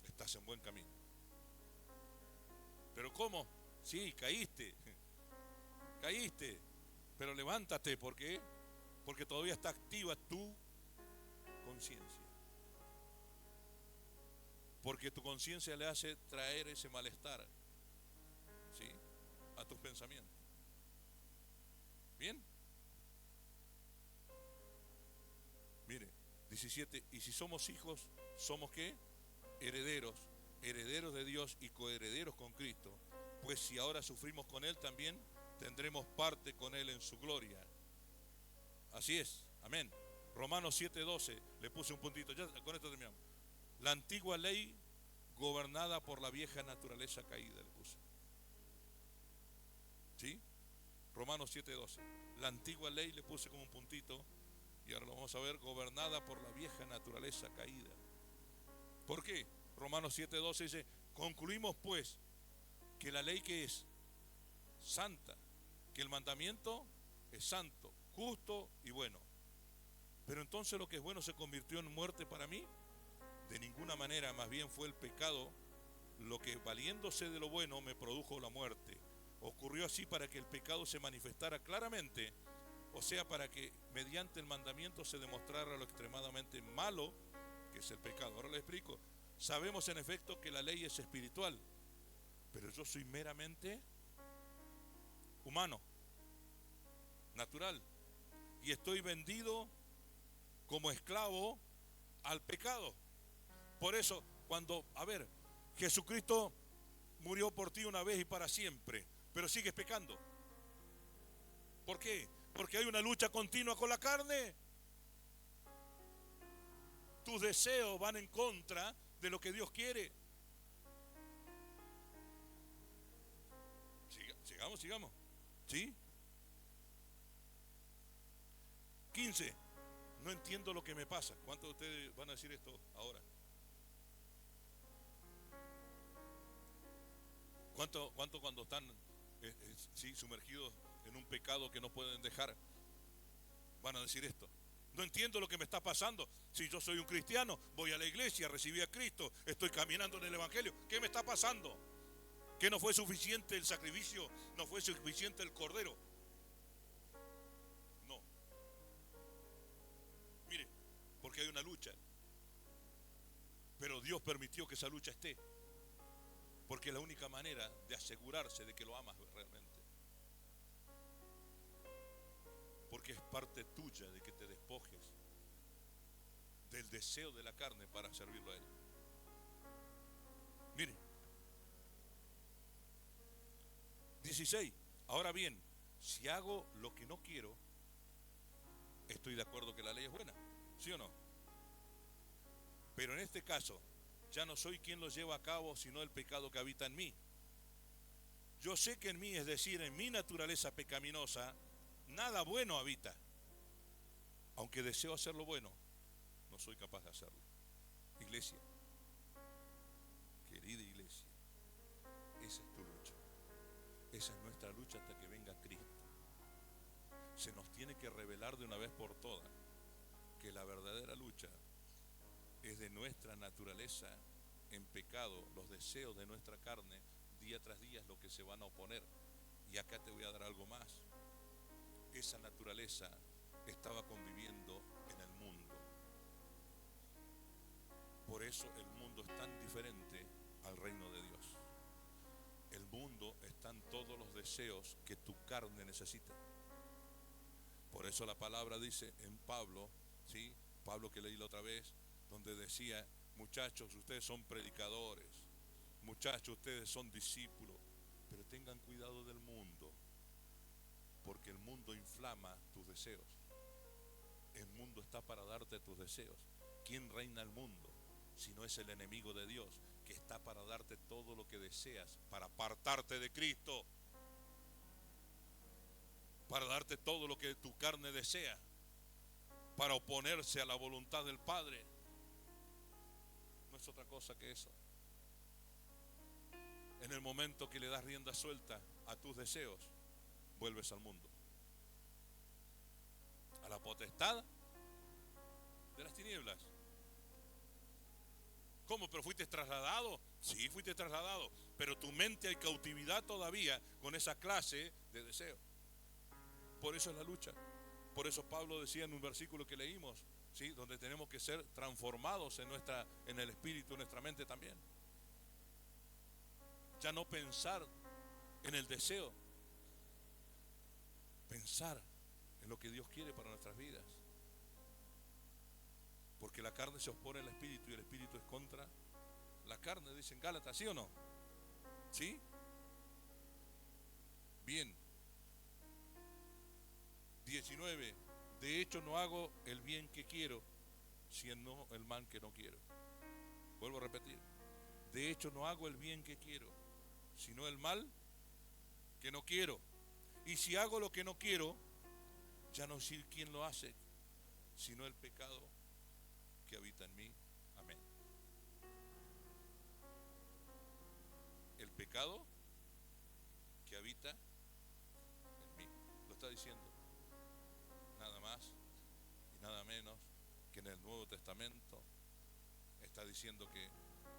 Estás en buen camino. ¿Pero cómo? Sí, caíste, pero levántate. ¿Por qué? Porque todavía está activa tu conciencia. Porque tu conciencia le hace traer ese malestar, ¿sí?, a tus pensamientos. ¿Bien? Mire, 17. Y si somos hijos, ¿somos qué? Herederos, herederos de Dios y coherederos con Cristo. Pues si ahora sufrimos con Él, también tendremos parte con Él en su gloria. Así es, amén. Romanos 7:12, le puse un puntito, ya con esto terminamos. La antigua ley gobernada por la vieja naturaleza caída, le puse. ¿Sí? Romanos 7:12. La antigua ley, le puse como un puntito, y ahora lo vamos a ver, gobernada por la vieja naturaleza caída. ¿Por qué? Romanos 7:12 dice: concluimos pues que la ley, que es santa, que el mandamiento es santo, justo y bueno. Pero entonces lo que es bueno se convirtió en muerte para mí. De ninguna manera, más bien fue el pecado lo que, valiéndose de lo bueno, me produjo la muerte. Ocurrió así para que el pecado se manifestara claramente, o sea, para que mediante el mandamiento se demostrara lo extremadamente malo que es el pecado. Ahora le explico. Sabemos en efecto que la ley es espiritual, pero yo soy meramente humano, natural, y estoy vendido como esclavo al pecado. Por eso, Jesucristo murió por ti una vez y para siempre, pero sigues pecando. ¿Por qué? Porque hay una lucha continua con la carne. Tus deseos van en contra de lo que Dios quiere. Sigamos. ¿Sí? 15. No entiendo lo que me pasa. ¿Cuántos de ustedes van a decir esto ahora? ¿Cuánto cuando están sumergidos en un pecado que no pueden dejar, van a decir esto? No entiendo lo que me está pasando. Si yo soy un cristiano, voy a la iglesia, recibí a Cristo, estoy caminando en el Evangelio, ¿qué me está pasando? ¿Que no fue suficiente el sacrificio? ¿No fue suficiente el cordero? No. Mire, porque hay una lucha. Pero Dios permitió que esa lucha esté, porque es la única manera de asegurarse de que lo amas realmente. Porque es parte tuya de que te despojes del deseo de la carne para servirlo a Él. Miren, 16. Ahora bien, si hago lo que no quiero, estoy de acuerdo que la ley es buena, ¿sí o no? Pero en este caso, ya no soy quien lo lleva a cabo, sino el pecado que habita en mí. Yo sé que en mí, es decir, en mi naturaleza pecaminosa, nada bueno habita. Aunque deseo hacer lo bueno, no soy capaz de hacerlo. Iglesia, querida iglesia, esa es tu lucha. Esa es nuestra lucha hasta que venga Cristo. Se nos tiene que revelar de una vez por todas que la verdadera lucha es de nuestra naturaleza en pecado. Los deseos de nuestra carne día tras día es lo que se van a oponer. Y acá te voy a dar algo más. Esa naturaleza estaba conviviendo en el mundo. Por eso el mundo es tan diferente al reino de Dios. El mundo están todos los deseos que tu carne necesita. Por eso la palabra dice en Pablo, ¿sí? Pablo que leí la otra vez, donde decía: muchachos, ustedes son predicadores, muchachos, ustedes son discípulos, pero tengan cuidado del mundo, porque el mundo inflama tus deseos. El mundo está para darte tus deseos. ¿Quién reina el mundo? Si no es el enemigo de Dios, que está para darte todo lo que deseas, para apartarte de Cristo, para darte todo lo que tu carne desea, para oponerse a la voluntad del Padre. No es otra cosa que eso. En el momento que le das rienda suelta a tus deseos, vuelves al mundo, a la potestad de las tinieblas. ¿Cómo? ¿Pero fuiste trasladado? Sí, fuiste trasladado, pero tu mente hay cautividad todavía con esa clase de deseo. Por eso es la lucha. Por eso Pablo decía en un versículo que leímos, ¿sí? Donde tenemos que ser transformados en el espíritu, en nuestra mente también. Ya no pensar en el deseo, pensar en lo que Dios quiere para nuestras vidas. Porque la carne se opone al espíritu y el espíritu es contra la carne, dicen Gálatas, ¿sí o no? ¿Sí? Bien. 19. De hecho no hago el bien que quiero, sino el mal que no quiero. Vuelvo a repetir. De hecho no hago el bien que quiero, sino el mal que no quiero. Y si hago lo que no quiero, ya no sé quién lo hace, sino el pecado que habita en mí. Amén. El pecado que habita en mí. Lo está diciendo nada más y nada menos que en el Nuevo Testamento. Está diciendo que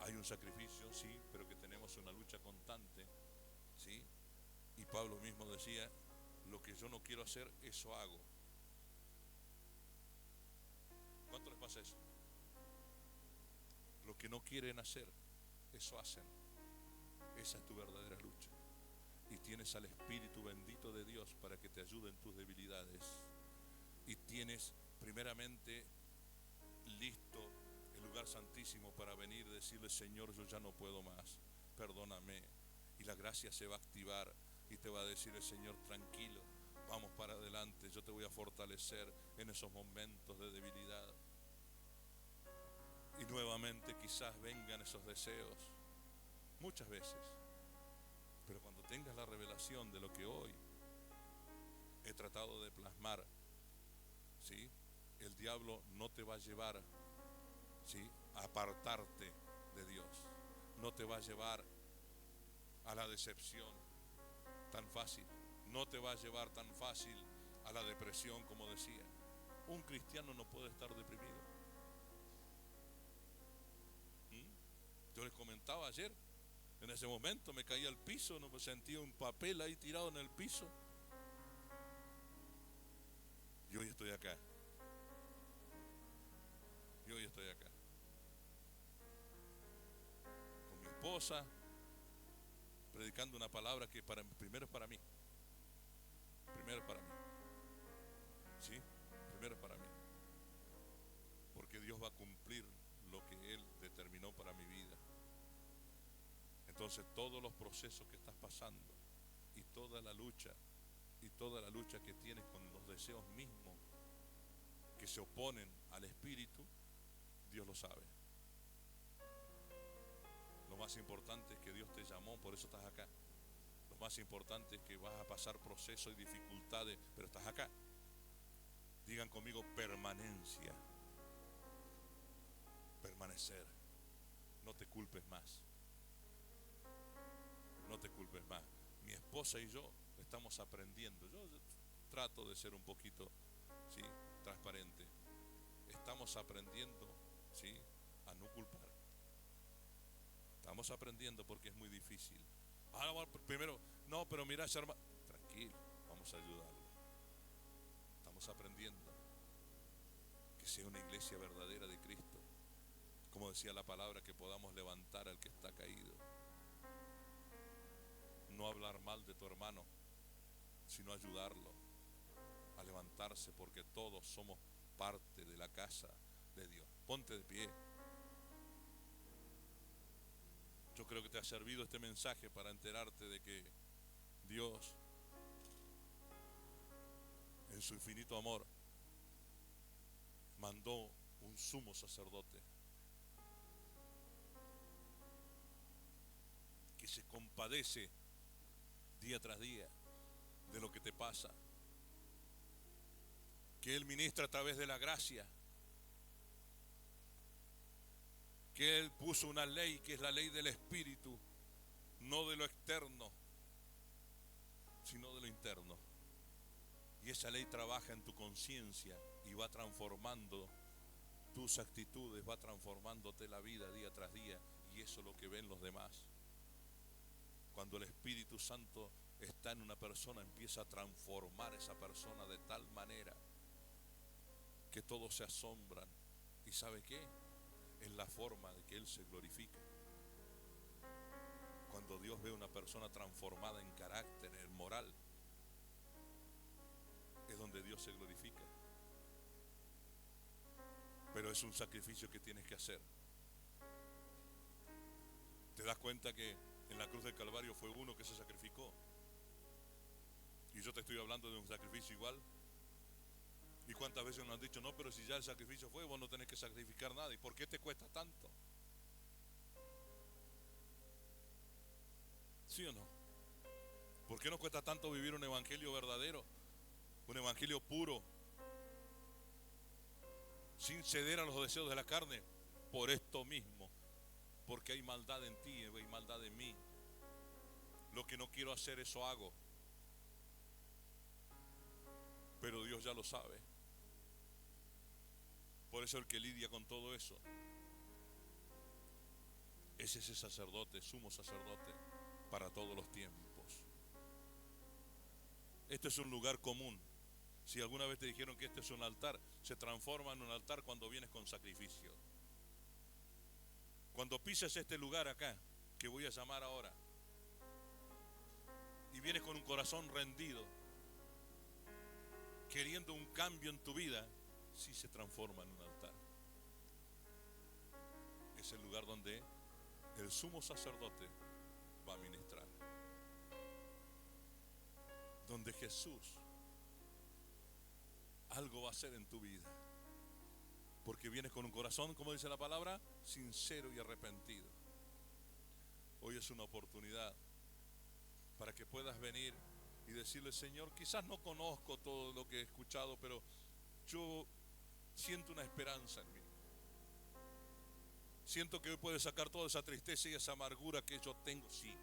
hay un sacrificio, sí, pero que tenemos una lucha constante, sí. Y Pablo mismo decía: lo que yo no quiero hacer, eso hago. ¿Cuánto les pasa eso? Lo que no quieren hacer, eso hacen. Esa es tu verdadera lucha. Y tienes al Espíritu bendito de Dios para que te ayude en tus debilidades. Y tienes primeramente listo el lugar santísimo para venir y decirle: Señor, yo ya no puedo más, perdóname. Y la gracia se va a activar y te va a decir el Señor: tranquilo, vamos para adelante, yo te voy a fortalecer en esos momentos de debilidad. Y nuevamente quizás vengan esos deseos, muchas veces. Pero cuando tengas la revelación de lo que hoy he tratado de plasmar, ¿sí? El diablo no te va a llevar, ¿sí?, a apartarte de Dios. No te va a llevar a la decepción tan fácil. No te va a llevar tan fácil a la depresión, como decía. Un cristiano no puede estar deprimido. Yo les comentaba ayer, en ese momento me caí al piso, no me sentía un papel ahí tirado en el piso. Y hoy estoy acá. Y hoy estoy acá. Con mi esposa, predicando una palabra que primero es para mí. Primero es para mí. ¿Sí? Primero es para mí. Porque Dios va a cumplir Entonces todos los procesos que estás pasando y toda la lucha que tienes con los deseos mismos que se oponen al Espíritu, Dios lo sabe. Lo más importante es que Dios te llamó, por eso estás acá. Lo más importante es que vas a pasar procesos y dificultades, pero estás acá. Digan conmigo: permanencia. Permanecer. No te culpes más. No te culpes más. Mi esposa y yo estamos aprendiendo. Yo trato de ser un poquito, ¿sí?, transparente. Estamos aprendiendo, ¿sí?, a no culpar. Estamos aprendiendo porque es muy difícil. Ahora, primero, no, pero mira, hermano, tranquilo, vamos a ayudarlo. Estamos aprendiendo que sea una iglesia verdadera de Cristo. Como decía la palabra, que podamos levantar al que está caído. No hablar mal de tu hermano, sino ayudarlo a levantarse, porque todos somos parte de la casa de Dios. Ponte de pie. Yo creo que te ha servido este mensaje para enterarte de que Dios, en su infinito amor, mandó un sumo sacerdote que se compadece día tras día de lo que te pasa, que Él ministra a través de la gracia, que Él puso una ley que es la ley del Espíritu, no de lo externo, sino de lo interno. Y esa ley trabaja en tu conciencia y va transformando tus actitudes, va transformándote la vida día tras día, y eso es lo que ven los demás. Cuando el Espíritu Santo está en una persona, empieza a transformar esa persona de tal manera que todos se asombran. ¿Y sabe qué? Es la forma de que Él se glorifica. Cuando Dios ve a una persona transformada en carácter, en moral, es donde Dios se glorifica. Pero es un sacrificio que tienes que hacer. ¿Te das cuenta que en la cruz del Calvario fue uno que se sacrificó? Y yo te estoy hablando de un sacrificio igual. ¿Y cuántas veces nos han dicho: no, pero si ya el sacrificio fue, vos no tenés que sacrificar nada? ¿Y por qué te cuesta tanto? ¿Sí o no? ¿Por qué nos cuesta tanto vivir un evangelio verdadero? Un evangelio puro, sin ceder a los deseos de la carne. Por esto mismo, porque hay maldad en ti, hay maldad en mí. Lo que no quiero hacer, eso hago. Pero Dios ya lo sabe. Por eso el que lidia con todo eso es ese sacerdote, sumo sacerdote para todos los tiempos. Este es un lugar común. Si alguna vez te dijeron que este es un altar, se transforma en un altar cuando vienes con sacrificio. Cuando pises este lugar acá, que voy a llamar ahora, y vienes con un corazón rendido, queriendo un cambio en tu vida, sí se transforma en un altar. Es el lugar donde el sumo sacerdote va a ministrar, donde Jesús algo va a hacer en tu vida, porque vienes con un corazón, como dice la palabra, sincero y arrepentido. Hoy es una oportunidad para que puedas venir y decirle: Señor, quizás no conozco todo lo que he escuchado, pero yo siento una esperanza en mí. Siento que hoy puedes sacar toda esa tristeza y esa amargura que yo tengo. Sí,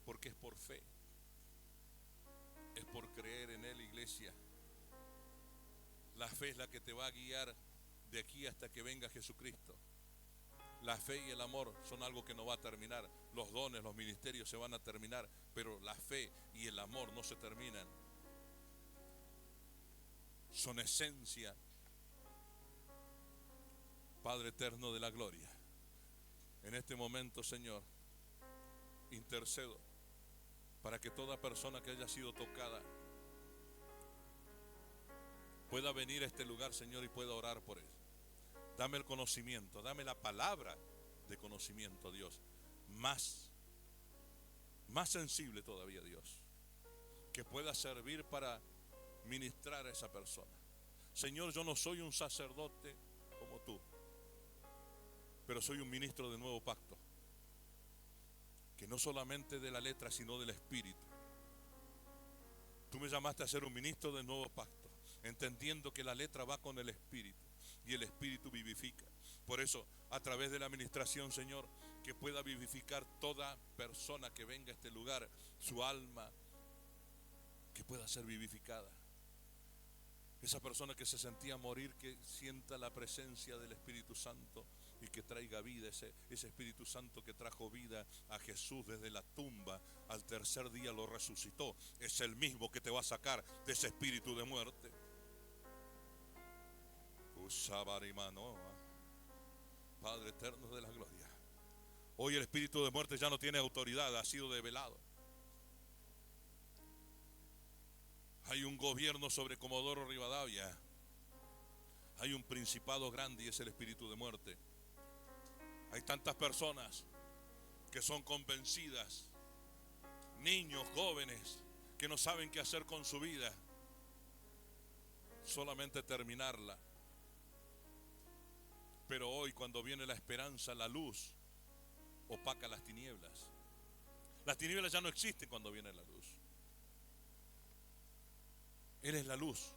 porque es por fe. Es por creer en Él, iglesia. La fe es la que te va a guiar de aquí hasta que venga Jesucristo. La fe y el amor son algo que no va a terminar. Los dones, los ministerios se van a terminar, pero la fe y el amor no se terminan. Son esencia. Padre eterno de la gloria, en este momento, Señor, intercedo para que toda persona que haya sido tocada pueda venir a este lugar, Señor, y pueda orar por él. Dame el conocimiento, dame la palabra de conocimiento, Dios. más sensible todavía, Dios, que pueda servir para ministrar a esa persona. Señor, yo no soy un sacerdote como tú, pero soy un ministro del nuevo pacto, que no solamente de la letra, sino del espíritu. Tú me llamaste a ser un ministro del nuevo pacto, entendiendo que la letra va con el espíritu y el espíritu vivifica. Por eso, a través de la administración, Señor, que pueda vivificar toda persona que venga a este lugar, su alma, que pueda ser vivificada. Esa persona que se sentía morir, que sienta la presencia del Espíritu Santo y que traiga vida, ese Espíritu Santo que trajo vida a Jesús desde la tumba, al tercer día lo resucitó, es el mismo que te va a sacar de ese espíritu de muerte. Padre eterno de la gloria, hoy el espíritu de muerte ya no tiene autoridad, ha sido develado. Hay un gobierno sobre Comodoro Rivadavia, hay un principado grande y es el espíritu de muerte. Hay tantas personas que son convencidas, niños, jóvenes, que no saben qué hacer con su vida, solamente terminarla. Pero hoy, cuando viene la esperanza, la luz opaca las tinieblas. Las tinieblas ya no existen cuando viene la luz. Él es la luz.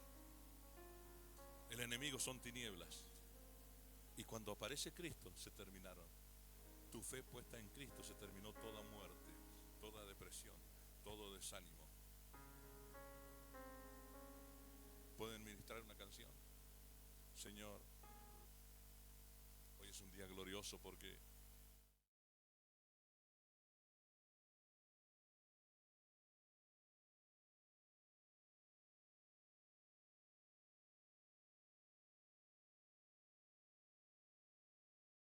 El enemigo son tinieblas. Y cuando aparece Cristo, se terminaron. Tu fe puesta en Cristo, se terminó toda muerte, toda depresión, todo desánimo. ¿Pueden ministrar una canción? Señor, hoy es un día glorioso porque